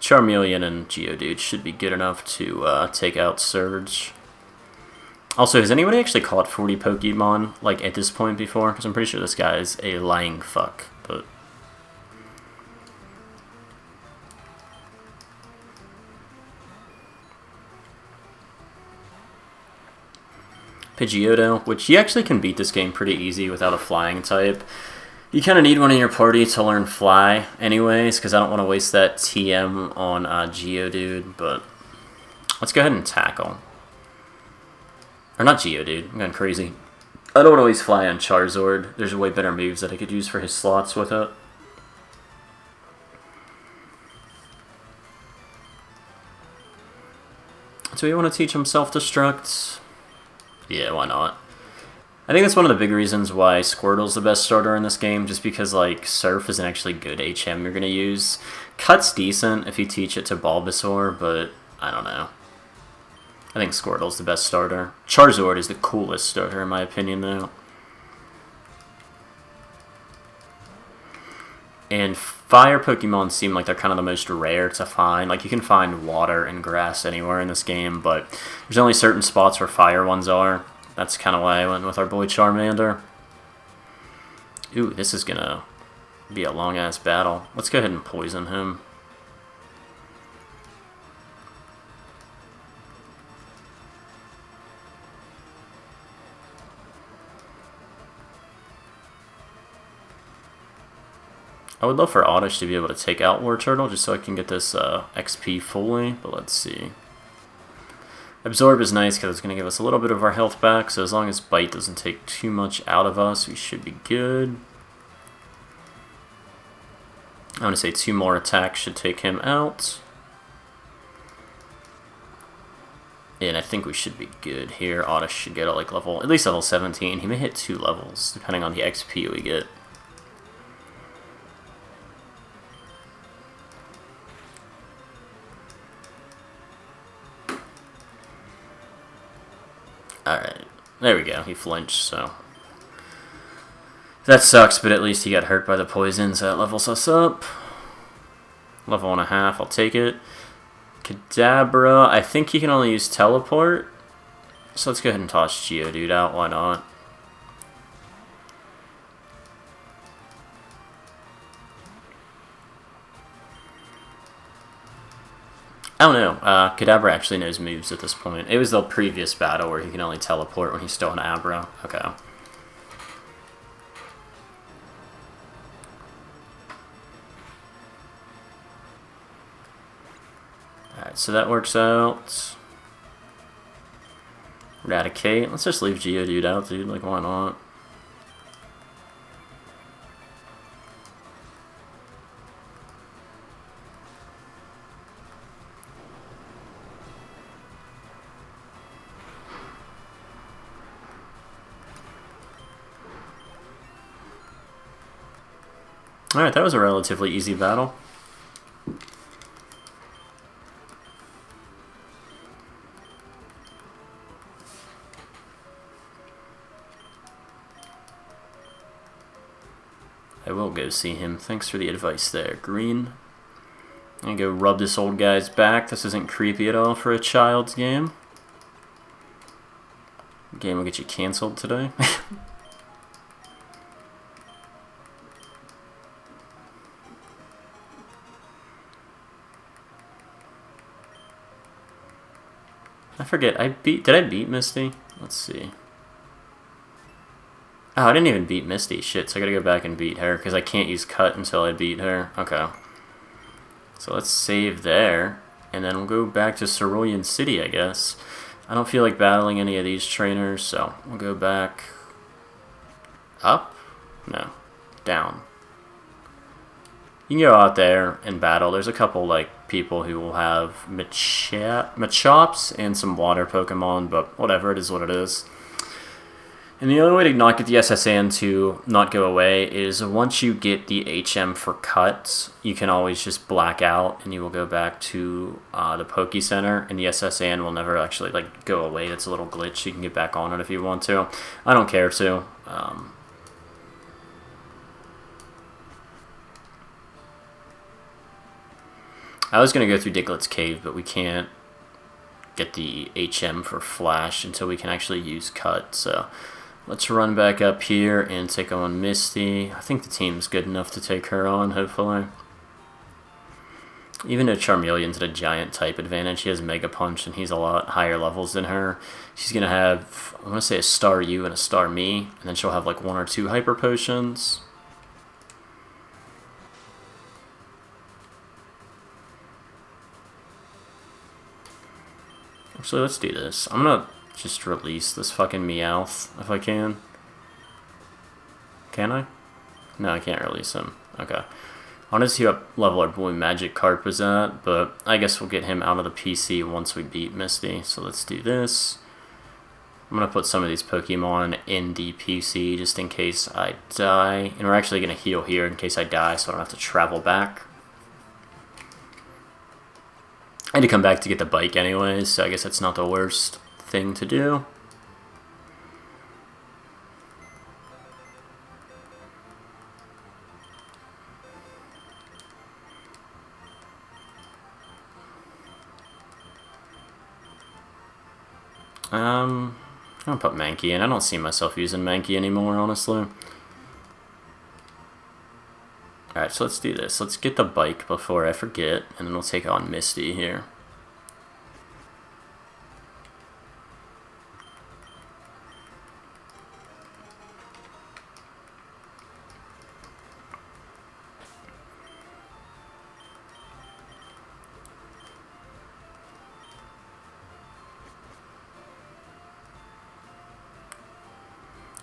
Charmeleon and Geodude should be good enough to take out Surge. Also, has anybody actually caught 40 Pokemon, like, at this point before? Because I'm pretty sure this guy is a lying fuck, but... Pidgeotto, which you actually can beat this game pretty easy without a flying type. You kind of need one in your party to learn Fly anyways, because I don't want to waste that TM on Geodude, but let's go ahead and tackle. Or not Geodude, I'm going crazy. I don't always fly on Charizard. There's way better moves that I could use for his slots with it. Do we want to teach him Self-Destruct? Yeah, why not? I think that's one of the big reasons why Squirtle's the best starter in this game, just because, like, Surf isn't actually good HM you're going to use. Cut's decent if you teach it to Bulbasaur, but I don't know. I think Squirtle's the best starter. Charizard is the coolest starter in my opinion, though. And fire Pokemon seem like they're kind of the most rare to find. Like, you can find water and grass anywhere in this game, but there's only certain spots where fire ones are. That's kind of why I went with our boy Charmander. Ooh, this is gonna be a long-ass battle. Let's go ahead and poison him. I would love for Oddish to be able to take out War Turtle just so I can get this XP fully, but let's see. Absorb is nice because it's going to give us a little bit of our health back, so as long as Bite doesn't take too much out of us, we should be good. I want to say 2 more attacks should take him out. And I think we should be good here. Oddish should get at at least level 17. He may hit 2 levels, depending on the XP we get. Alright, there we go, he flinched, so... That sucks, but at least he got hurt by the poison, so that levels us up. Level 1.5, I'll take it. Kadabra, I think he can only use Teleport. So let's go ahead and toss Geodude out, why not? I don't know. Kadabra actually knows moves at this point. It was the previous battle where he can only teleport when he's still an Abra. Okay. Alright, so that works out. Eradicate. Let's just leave Geodude out, dude. Like, why not? Alright, that was a relatively easy battle. I will go see him. Thanks for the advice there, Green. I'm gonna go rub this old guy's back. This isn't creepy at all for a child's game. Game will get you canceled today. I forget, did I beat Misty? Let's see. Oh, I didn't even beat Misty. Shit, so I gotta go back and beat her, because I can't use Cut until I beat her. Okay. So let's save there, and then we'll go back to Cerulean City, I guess. I don't feel like battling any of these trainers, so we'll go back... Up? No. Down. You can go out there and battle. There's a couple, like, people who will have Machops and some water Pokemon, but whatever, it is what it is. And the only way to not get the SSN to not go away is once you get the HM for cuts, you can always just black out and you will go back to the Poke Center, and the SSN will never actually like go away. That's a little glitch. You can get back on it if you want to. I don't care to. I was going to go through Diglett's Cave, but we can't get the HM for Flash until we can actually use Cut, so let's run back up here and take on Misty. I think the team's good enough to take her on, hopefully. Even though Charmeleon's at a giant type advantage, he has Mega Punch and he's a lot higher levels than her. She's going to have, I want to say, a Star U and a Star Me, and then she'll have like 1 or 2 Hyper Potions. Actually, let's do this. I'm going to just release this fucking Meowth if I can. Can I? No, I can't release him. Okay. I want to see what level our boy Magikarp is at, but I guess we'll get him out of the PC once we beat Misty. So let's do this. I'm going to put some of these Pokemon in the PC just in case I die. And we're actually going to heal here in case I die so I don't have to travel back. I had to come back to get the bike anyways, so I guess that's not the worst thing to do. I'm gonna put Mankey in. I don't see myself using Mankey anymore, honestly. Alright, so let's do this. Let's get the bike before I forget, and then we'll take on Misty here.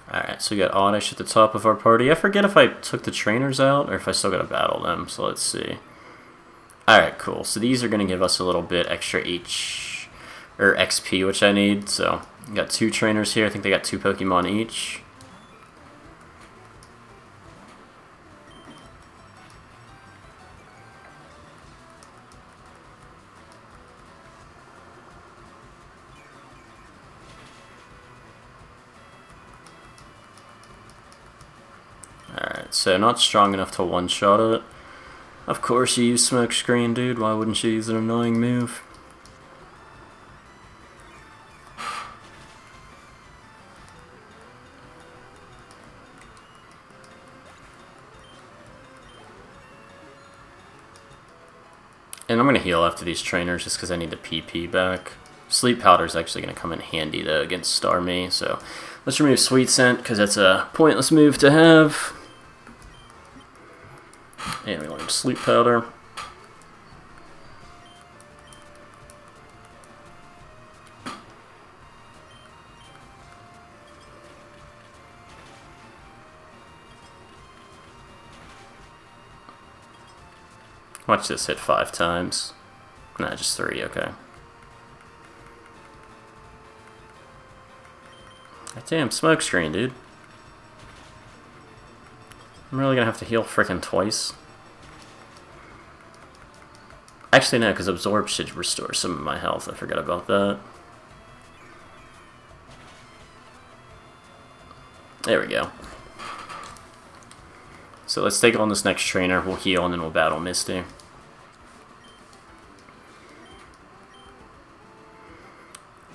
Alright, so we got Oddish at the top of our party. I forget if I took the trainers out or if I still got to battle them, so let's see. Alright, cool. So these are going to give us a little bit extra XP, which I need. So we got 2 trainers here. I think they got 2 Pokemon each. Alright, so not strong enough to one-shot it. Of course you use Smoke Screen, dude. Why wouldn't you use an annoying move? And I'm going to heal after these trainers just because I need the PP back. Sleep Powder is actually going to come in handy, though, against Starmie. So let's remove Sweet Scent because that's a pointless move to have. And we learned Sleep Powder. Watch this hit 5 times. Nah, just 3, okay. Damn, Smoke Screen, dude. I'm really gonna have to heal frickin' twice. Actually, no, because Absorb should restore some of my health. I forgot about that. There we go. So let's take on this next trainer. We'll heal and then we'll battle Misty.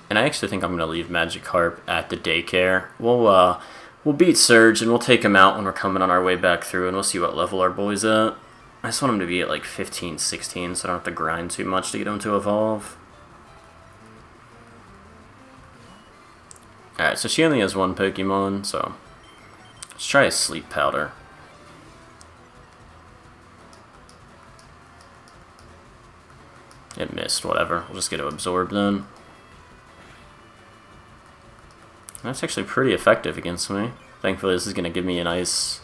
And I actually think I'm going to leave Magikarp at the daycare. We'll beat Surge and we'll take him out when we're coming on our way back through, and we'll see what level our boy's at. I just want him to be at like 15, 16, so I don't have to grind too much to get him to evolve. Alright, so she only has 1 Pokemon, so let's try a Sleep Powder. It missed, whatever. We'll just get to Absorb then. That's actually pretty effective against me. Thankfully, this is going to give me a nice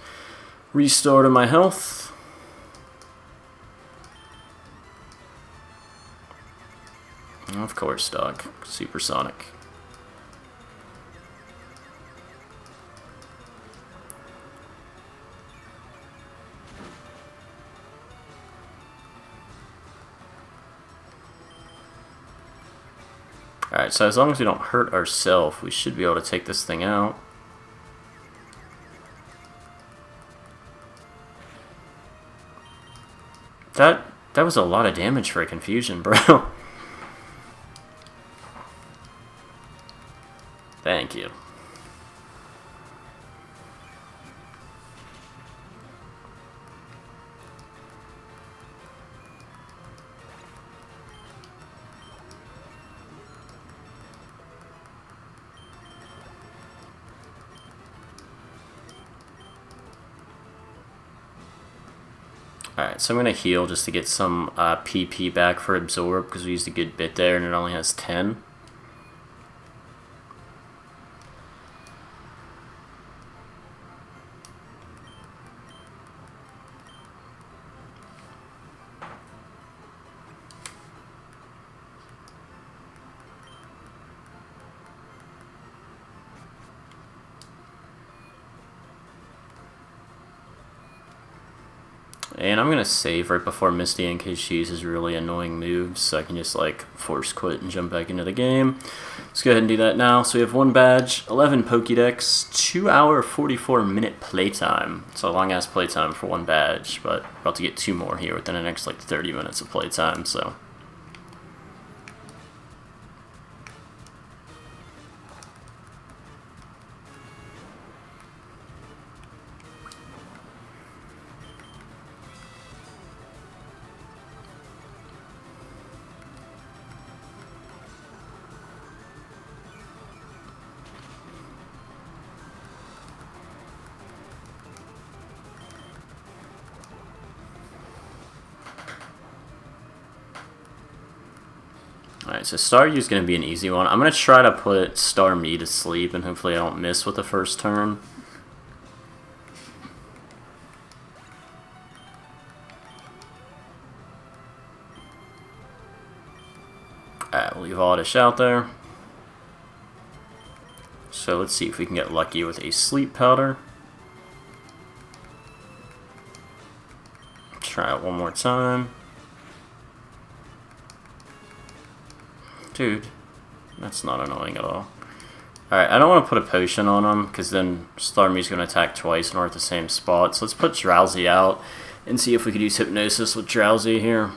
restore to my health. Of course, dog. Supersonic. Alright, so as long as we don't hurt ourselves, we should be able to take this thing out. That was a lot of damage for a confusion, bro. Thank you. Alright, so I'm going to heal just to get some PP back for Absorb, because we used a good bit there and it only has 10. And I'm going to save right before Misty in case she uses really annoying moves, so I can just like force quit and jump back into the game. Let's go ahead and do that now. So we have 1 badge, 11 Pokédex, 2 hour 44 minute playtime. It's a long ass playtime for 1 badge, but we're about to get 2 more here within the next like 30 minutes of playtime, so. Alright, so Staryu is going to be an easy one. I'm going to try to put Starmie to sleep, and hopefully I don't miss with the first turn. Alright, we'll leave Oddish out there. So let's see if we can get lucky with a Sleep Powder. Try it one more time. Dude, that's not annoying at all. Alright, I don't want to put a potion on him, because then Starmie's going to attack twice and we're at the same spot. So let's put Drowsy out and see if we could use Hypnosis with Drowsy here.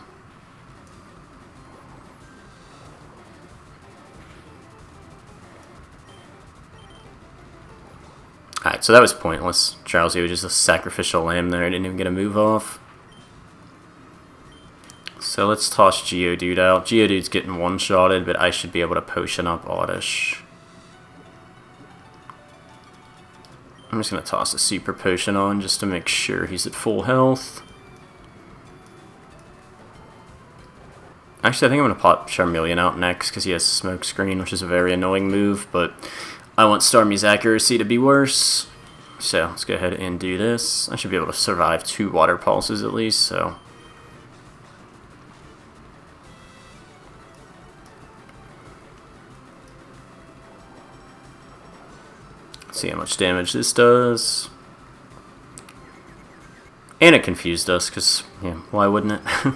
Alright, so that was pointless. Drowsy was just a sacrificial lamb there. I didn't even get a move off. So let's toss Geodude out. Geodude's getting one-shotted, but I should be able to potion up Oddish. I'm just going to toss a Super Potion on just to make sure he's at full health. Actually, I think I'm going to pop Charmeleon out next because he has Smoke Screen, which is a very annoying move, but I want Starmie's accuracy to be worse. So let's go ahead and do this. I should be able to survive 2 Water Pulses at least, so... see how much damage this does. And it confused us, because, yeah, why wouldn't it?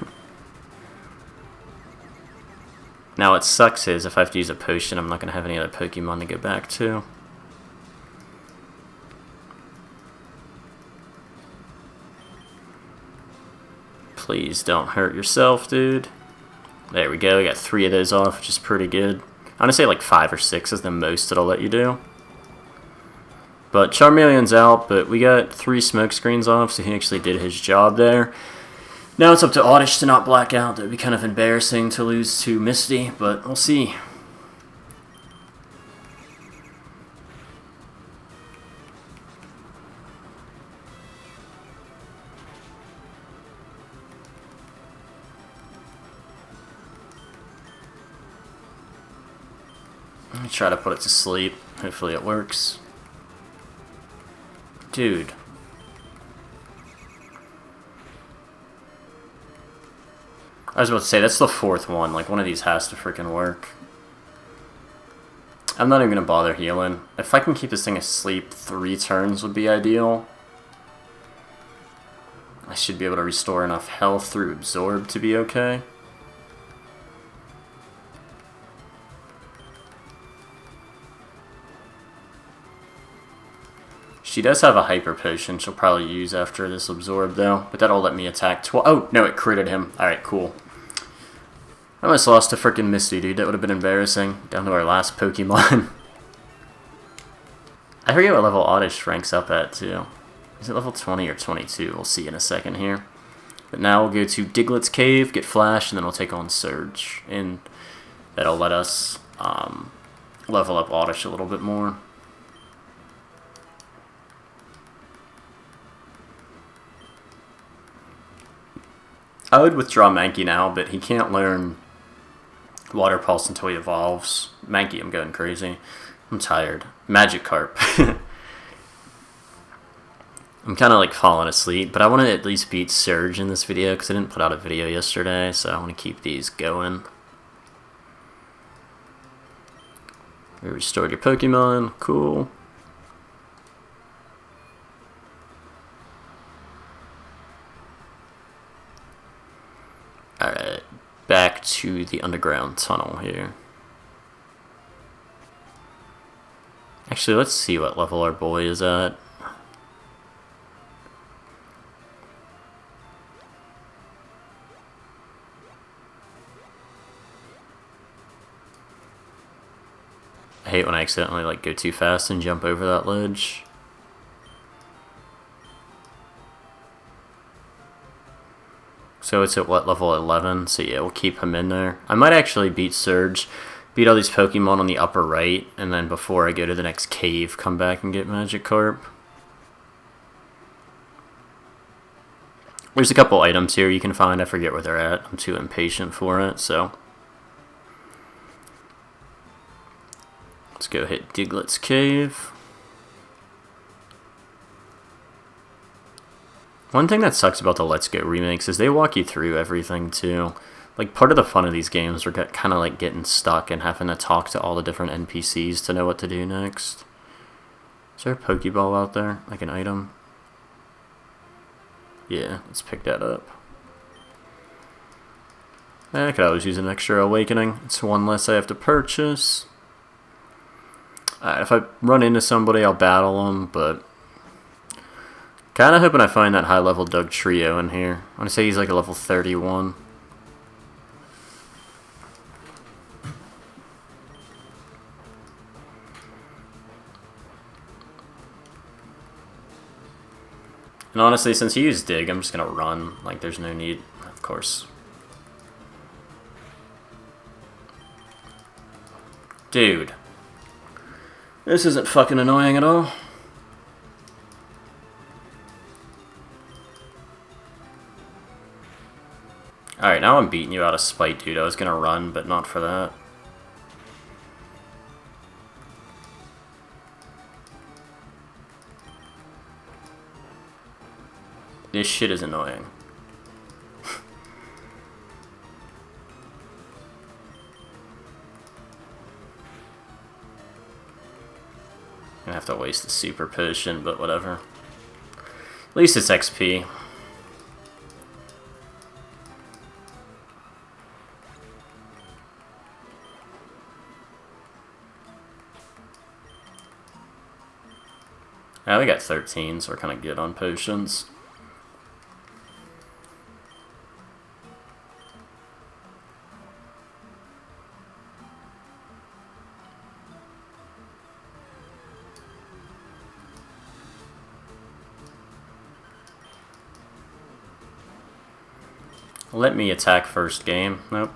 Now what sucks is, if I have to use a potion, I'm not going to have any other Pokemon to go back to. Please don't hurt yourself, dude. There we go, we got 3 of those off, which is pretty good. I'm going to say like 5 or 6 is the most it'll let you do. But Charmeleon's out, but we got 3 smoke screens off, so he actually did his job there. Now it's up to Oddish to not black out. That would be kind of embarrassing to lose to Misty, but we'll see. Let me try to put it to sleep. Hopefully it works. Dude. I was about to say, that's the 4th one. Like, one of these has to freaking work. I'm not even going to bother healing. If I can keep this thing asleep 3 turns would be ideal. I should be able to restore enough health through Absorb to be okay. She does have a hyper potion she'll probably use after this absorb though, but that'll let me attack oh, no, it critted him. Alright, cool. I almost lost to frickin' Misty, dude. That would have been embarrassing. Down to our last Pokemon. I forget what level Oddish ranks up at, too. Is it level 20 or 22? We'll see in a second here. But now we'll go to Diglett's Cave, get Flash, and then we'll take on Surge. And that'll let us level up Oddish a little bit more. I would withdraw Mankey now, but he can't learn Water Pulse until he evolves. Mankey, I'm going crazy. I'm tired. Magikarp. I'm kind of like falling asleep, but I want to at least beat Surge in this video because I didn't put out a video yesterday, so I want to keep these going. We restored your Pokemon. Cool. Alright, back to the underground tunnel here. Actually, let's see what level our boy is at. I hate when I accidentally like go too fast and jump over that ledge. So it's at what, level 11? So yeah, we'll keep him in there. I might actually beat Surge, beat all these Pokemon on the upper right, and then before I go to the next cave, come back and get Magikarp. There's a couple items here you can find. I forget where they're at. I'm too impatient for it, so. Let's go hit Diglett's Cave. One thing that sucks about the Let's Go remakes is they walk you through everything too. Like, part of the fun of these games are kind of like getting stuck and having to talk to all the different NPCs to know what to do next. Is there a Pokeball out there? Like an item? Yeah, let's pick that up. I could always use an extra Awakening. It's one less I have to purchase. Alright, if I run into somebody, I'll battle them, but kind of hoping I find that high-level Doug Trio in here. I want to say he's like a level 31. And honestly, since he used Dig, I'm just going to run. Like, there's no need, of course. Dude. This isn't fucking annoying at all. Alright, now I'm beating you out of spite, dude. I was gonna run, but not for that. This shit is annoying. I have to waste the super potion, but whatever. At least it's XP. Yeah, we got 13, so we're kind of good on potions. Let me attack first game. Nope.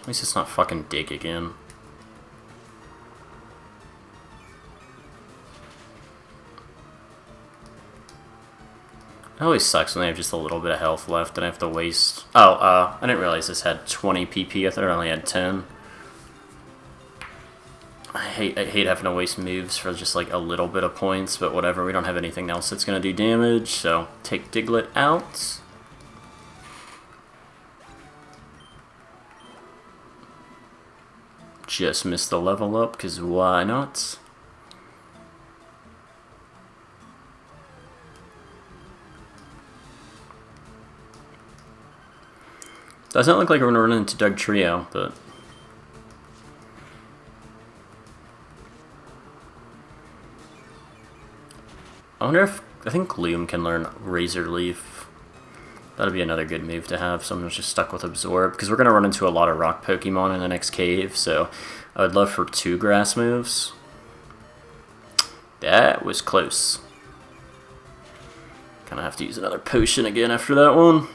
At least it's not fucking Dig again. It always sucks when they have just a little bit of health left and I have to waste... Oh, I didn't realize this had 20 PP. I thought it only had 10. I hate having to waste moves for just like a little bit of points, but whatever. We don't have anything else that's going to do damage, so take Diglett out. Just missed the level up, because why not? Doesn't look like we're going to run into Doug Trio, but... I wonder if... I think Gloom can learn Razor Leaf. That'll be another good move to have. Someone's just stuck with Absorb, because we're going to run into a lot of rock Pokemon in the next cave, so I would love for 2 grass moves. That was close. Kind of have to use another potion again after that one.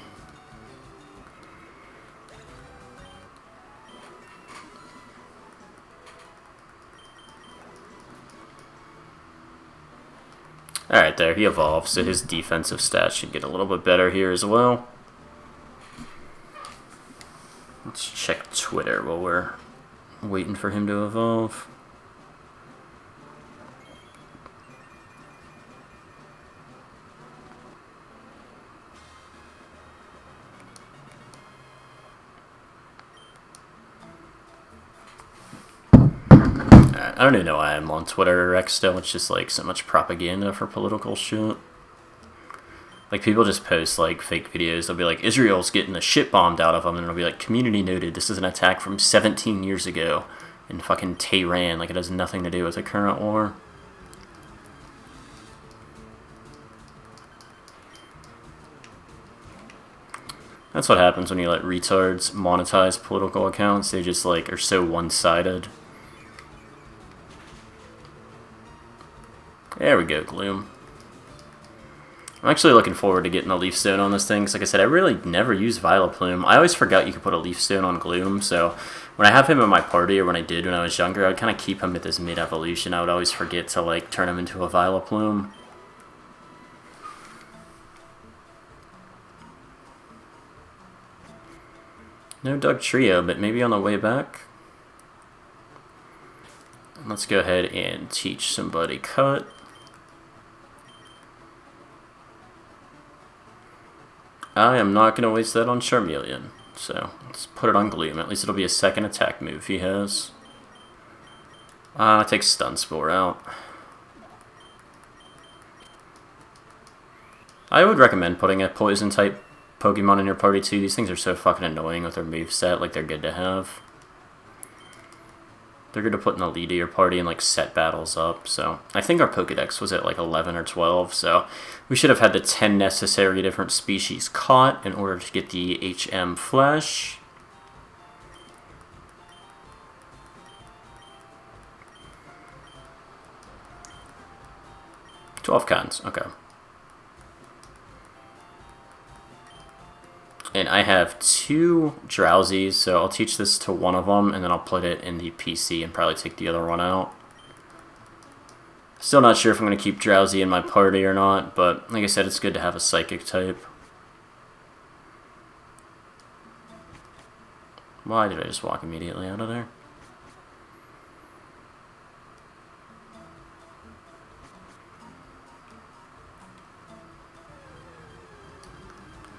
Alright, there, he evolves, so his defensive stats should get a little bit better here as well. Let's check Twitter while we're waiting for him to evolve. I don't even know why I'm on Twitter or X still. It's just like so much propaganda for political shit. Like people just post like fake videos. They'll be like, Israel's getting the shit bombed out of them, and it'll be like, community noted, this is an attack from 17 years ago in fucking Tehran. Like it has nothing to do with the current war. That's what happens when you let retards monetize political accounts. They just like are so one-sided. There we go, Gloom. I'm actually looking forward to getting a Leaf Stone on this thing, because like I said, I really never use Vileplume. I always forgot you could put a Leaf Stone on Gloom, so when I have him in my party, or when I did when I was younger, I would kind of keep him at this mid-evolution. I would always forget to like turn him into a Vileplume. No Doug Trio, but maybe on the way back. Let's go ahead and teach somebody Cut. I am not going to waste that on Charmeleon, so let's put it on Gloom. At least it'll be a second attack move he has. Take Stun Spore out. I would recommend putting a Poison-type Pokemon in your party too. These things are so fucking annoying with their moveset, like they're good to have. They're good to put in the lead of your party and like set battles up. So I think our Pokedex was at like 11 or 12. So we should have had the 10 necessary different species caught in order to get the HM Flash. $12 cons, okay. And I have 2 Drowsies, so I'll teach this to one of them, and then I'll put it in the PC and probably take the other one out. Still not sure if I'm going to keep Drowsy in my party or not, but like I said, it's good to have a Psychic type. Why did I just walk immediately out of there?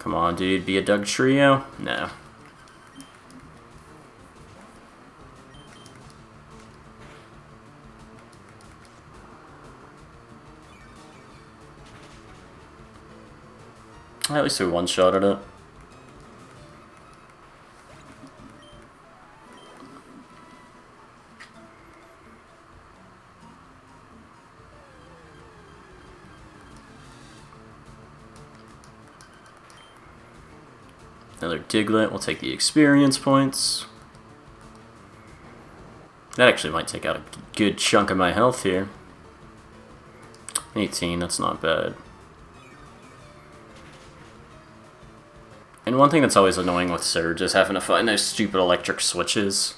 Come on, dude, be a Doug Trio? No. At least we one-shotted it. Another Diglett, we'll take the experience points. That actually might take out a good chunk of my health here. 18, that's not bad. And one thing that's always annoying with Surge is having to find those stupid electric switches.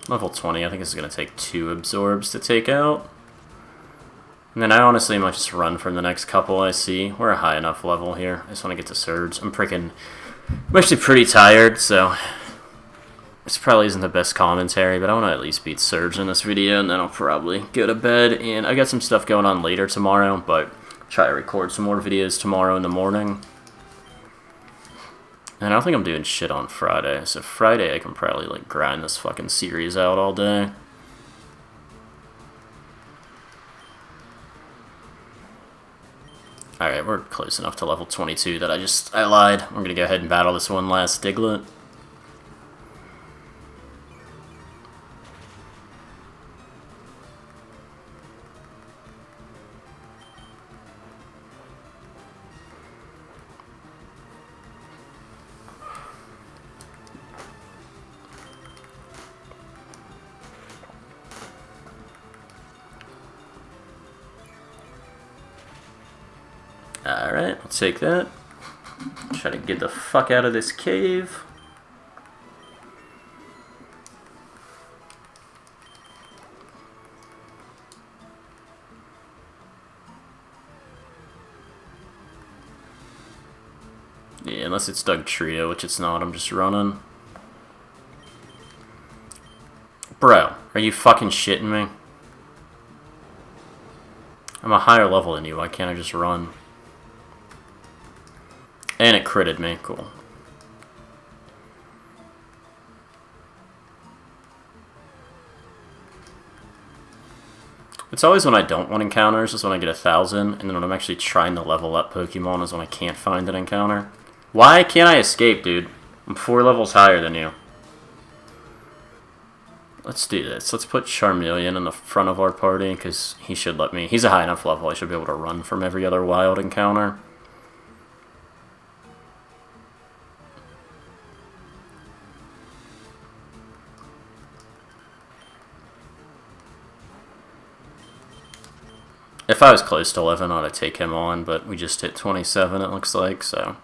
Level 20, I think this is going to take 2 absorbs to take out. And then I honestly might just run from the next couple I see. We're a high enough level here. I just want to get to Surge. I'm actually pretty tired, so this probably isn't the best commentary, but I want to at least beat Surge in this video, and then I'll probably go to bed. And I got some stuff going on later tomorrow, but try to record some more videos tomorrow in the morning. And I don't think I'm doing shit on Friday, so Friday I can probably like grind this fucking series out all day. Alright, we're close enough to level 22 that I lied. We're gonna go ahead and battle this one last Diglett. Alright, I'll take that. Try to get the fuck out of this cave. Yeah, unless it's Doug Trio, which it's not, I'm just running. Bro, are you fucking shitting me? I'm a higher level than you, why can't I just run? And it critted me, cool. It's always when I don't want encounters is when I get 1,000, and then when I'm actually trying to level up Pokemon is when I can't find an encounter. Why can't I escape, dude? I'm 4 levels higher than you. Let's do this. Let's put Charmeleon in the front of our party, because he should let me. He's a high enough level, I should be able to run from every other wild encounter. If I was close to 11, I'd take him on, but we just hit 27, it looks like, so.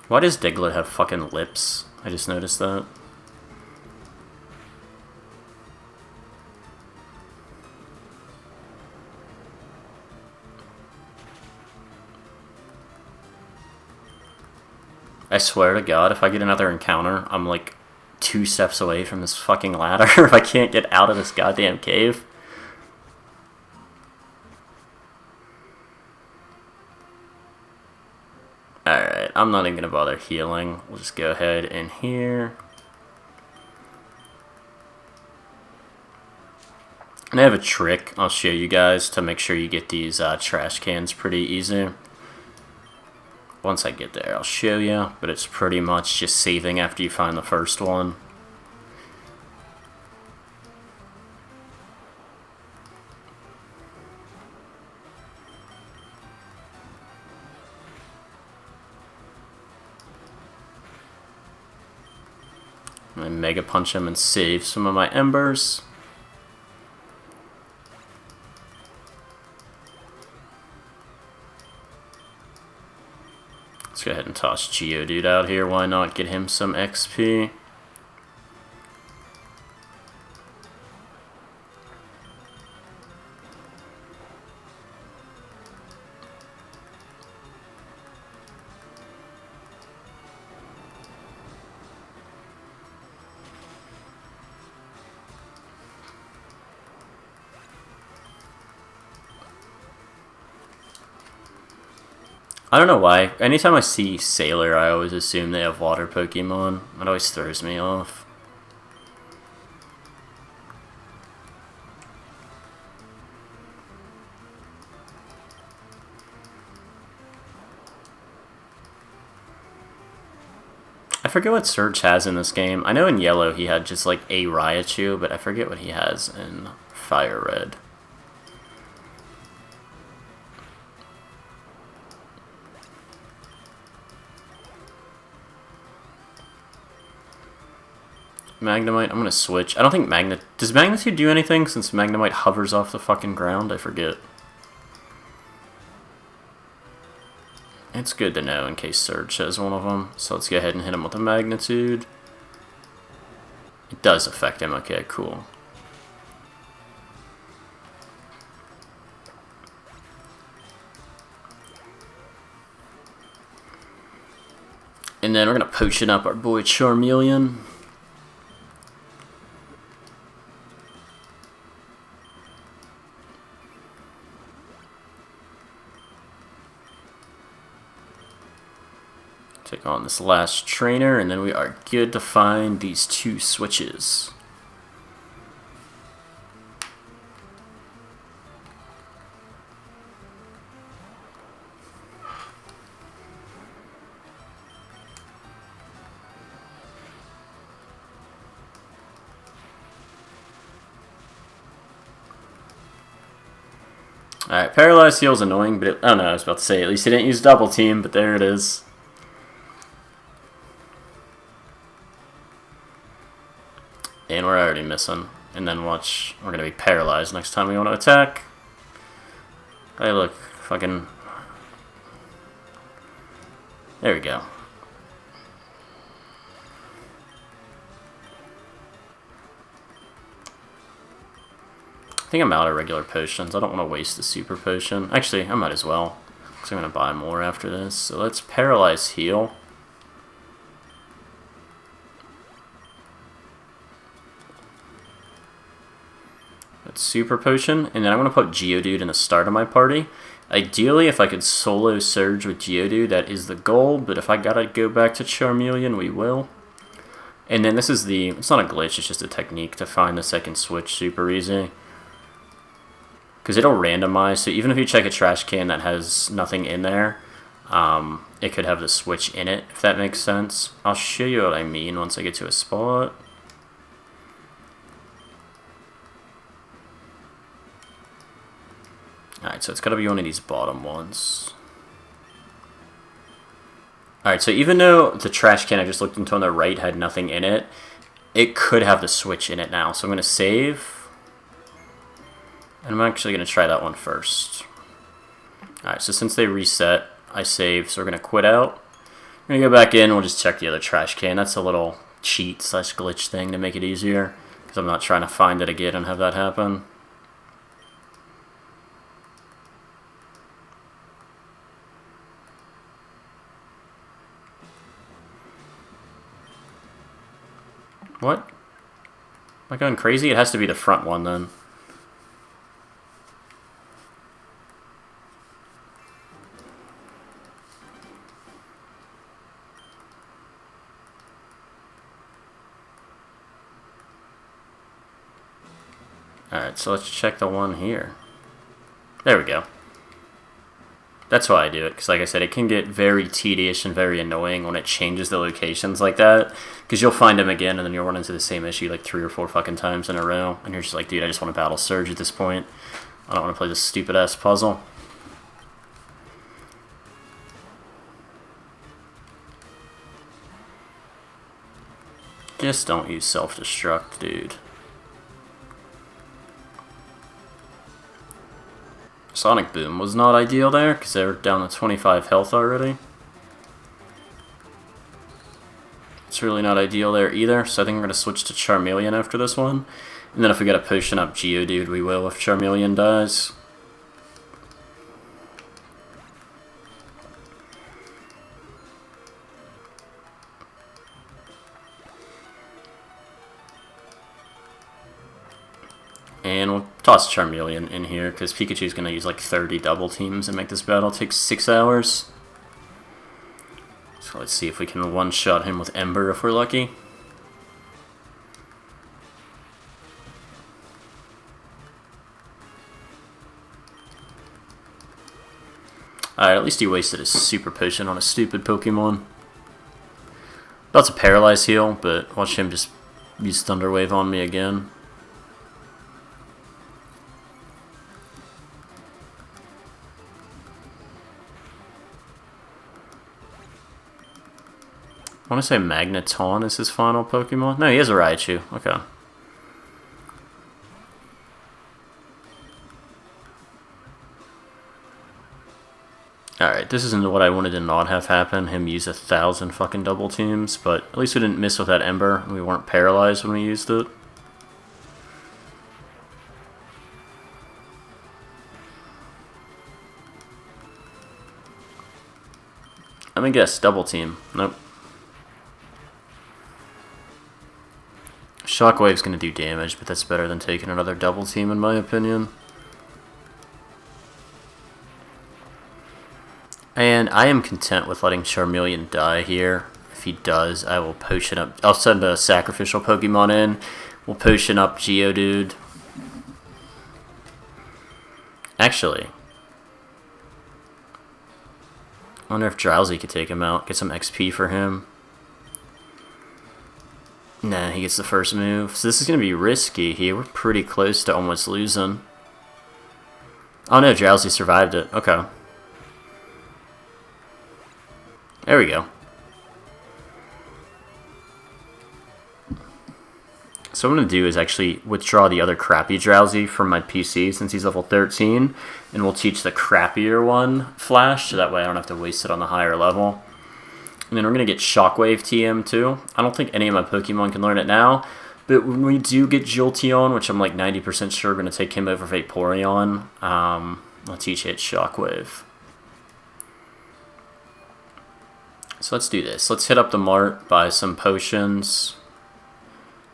Why does Diglett have fucking lips? I just noticed that. I swear to God, if I get another encounter, I'm like 2 steps away from this fucking ladder if I can't get out of this goddamn cave. Alright, I'm not even gonna bother healing. We'll just go ahead in here. And I have a trick I'll show you guys to make sure you get these trash cans pretty easy. Once I get there, I'll show you, but it's pretty much just saving after you find the first one. I'm gonna Mega Punch him and save some of my embers. Let's go ahead and toss Geodude out here. Why not get him some XP? I don't know why. Anytime I see Sailor, I always assume they have water Pokemon. It always throws me off. I forget what Surge has in this game. I know in Yellow he had just like a Raichu, but I forget what he has in FireRed. Magnemite, I'm gonna switch. I don't think does Magnitude do anything since Magnemite hovers off the fucking ground? I forget. It's good to know in case Surge has one of them. So let's go ahead and hit him with a Magnitude. It does affect him. Okay, cool. And then we're gonna potion up our boy Charmeleon. Take on this last trainer, and then we are good to find these 2 switches. Alright, Paralyzed Heal's annoying, but I don't know, I was about to say, at least he didn't use Double Team, but there it is. And we're already missing. And then watch, we're going to be paralyzed next time we want to attack. Hey, look, fucking... There we go. I think I'm out of regular potions. I don't want to waste the super potion. Actually, I might as well, because I'm going to buy more after this. So let's Paralyze Heal. That's super potion. And then I'm going to put Geodude in the start of my party. Ideally, if I could solo Surge with Geodude, that is the goal. But if I gotta go back to Charmeleon, we will. And then this is the... It's not a glitch, it's just a technique to find the second switch super easy. Because it'll randomize, so even if you check a trash can that has nothing in there, it could have the switch in it, if that makes sense. I'll show you what I mean once I get to a spot. Alright, so it's got to be one of these bottom ones. Alright, so even though the trash can I just looked into on the right had nothing in it, it could have the switch in it now. So I'm going to save. And I'm actually going to try that one first. Alright, so since they reset, I save, so we're going to quit out. We're going to go back in, we'll just check the other trash can. That's a little cheat / glitch thing to make it easier, because I'm not trying to find it again and have that happen. What? Am I going crazy? It has to be the front one then. Alright, so let's check the one here. There we go. That's why I do it, because like I said, it can get very tedious and very annoying when it changes the locations like that. Because you'll find them again, and then you'll run into the same issue like 3 or 4 fucking times in a row. And you're just like, dude, I just want to battle Surge at this point. I don't want to play this stupid-ass puzzle. Just don't use self-destruct, dude. Sonic Boom was not ideal there, because they were down to 25 health already. It's really not ideal there either, so I think we're going to switch to Charmeleon after this one. And then if we get a potion up Geodude, we will if Charmeleon dies. And we'll toss Charmeleon in here, because Pikachu's going to use like 30 double teams and make this battle take 6 hours. So let's see if we can one-shot him with Ember if we're lucky. Alright, at least he wasted his super potion on a stupid Pokemon. That's a Paralyze Heal, but watch him just use Thunder Wave on me again. I want to say Magneton is his final Pokemon. No, he has a Raichu. Okay. Alright, this isn't what I wanted to not have happen. Him use 1,000 fucking double teams. But at least we didn't miss with that Ember. We weren't paralyzed when we used it. Let me guess. Double team. Nope. Shockwave's going to do damage, but that's better than taking another double team in my opinion. And I am content with letting Charmeleon die here. If he does, I will potion up. I'll send a sacrificial Pokemon in. We'll potion up Geodude. Actually, I wonder if Drowsy could take him out. Get some XP for him. Nah, he gets the first move. So this is going to be risky here. We're pretty close to almost losing. Oh no, Drowsy survived it. Okay. There we go. So what I'm going to do is actually withdraw the other crappy Drowsy from my PC since he's level 13. And we'll teach the crappier one Flash, so that way I don't have to waste it on the higher level. And then we're going to get Shockwave TM too. I don't think any of my Pokemon can learn it now. But when we do get Jolteon, which I'm like 90% sure we're going to take him over Vaporeon, I'll teach it Shockwave. So let's do this. Let's hit up the mart, buy some potions,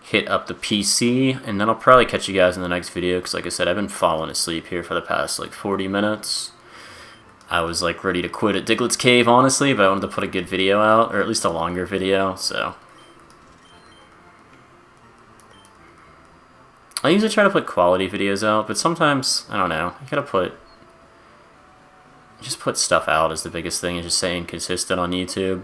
hit up the PC, and then I'll probably catch you guys in the next video because like I said, I've been falling asleep here for the past like 40 minutes. I was like ready to quit at Diglett's Cave, honestly, but I wanted to put a good video out, or at least a longer video, so. I usually try to put quality videos out, but sometimes, I don't know, you gotta just put stuff out is the biggest thing, is just staying consistent on YouTube.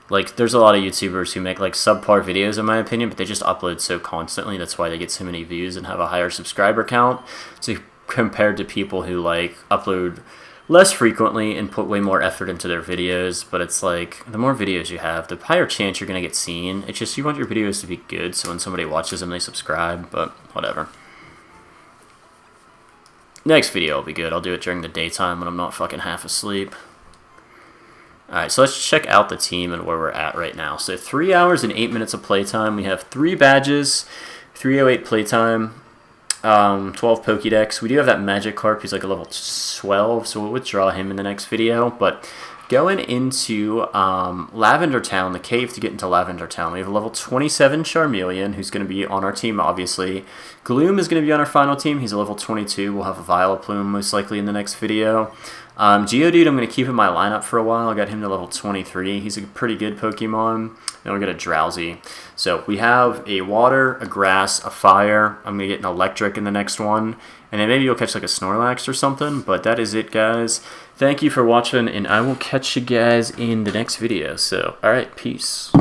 Like, there's a lot of YouTubers who make, like, subpar videos, in my opinion, but they just upload so constantly, that's why they get so many views and have a higher subscriber count. So, compared to people who, like, upload less frequently and put way more effort into their videos, but it's like, the more videos you have, the higher chance you're gonna get seen. It's just, you want your videos to be good, so when somebody watches them, they subscribe, but whatever. Next video will be good. I'll do it during the daytime when I'm not fucking half asleep. Alright, so let's check out the team and where we're at right now. So 3 hours and 8 minutes of playtime. We have 3 badges, 308 playtime, 12 Pokédex. We do have that Magikarp. He's like a level 12, so we'll withdraw him in the next video. But going into Lavender Town, the cave to get into Lavender Town, we have a level 27 Charmeleon, who's going to be on our team, obviously. Gloom is going to be on our final team. He's a level 22. We'll have a Vileplume most likely in the next video. Geodude, I'm going to keep in my lineup for a while. I got him to level 23. He's a pretty good Pokemon. Then we're going to Drowsy. So we have a Water, a Grass, a Fire. I'm going to get an Electric in the next one. And then maybe you'll catch like a Snorlax or something. But that is it, guys. Thank you for watching, and I will catch you guys in the next video. So, alright, peace.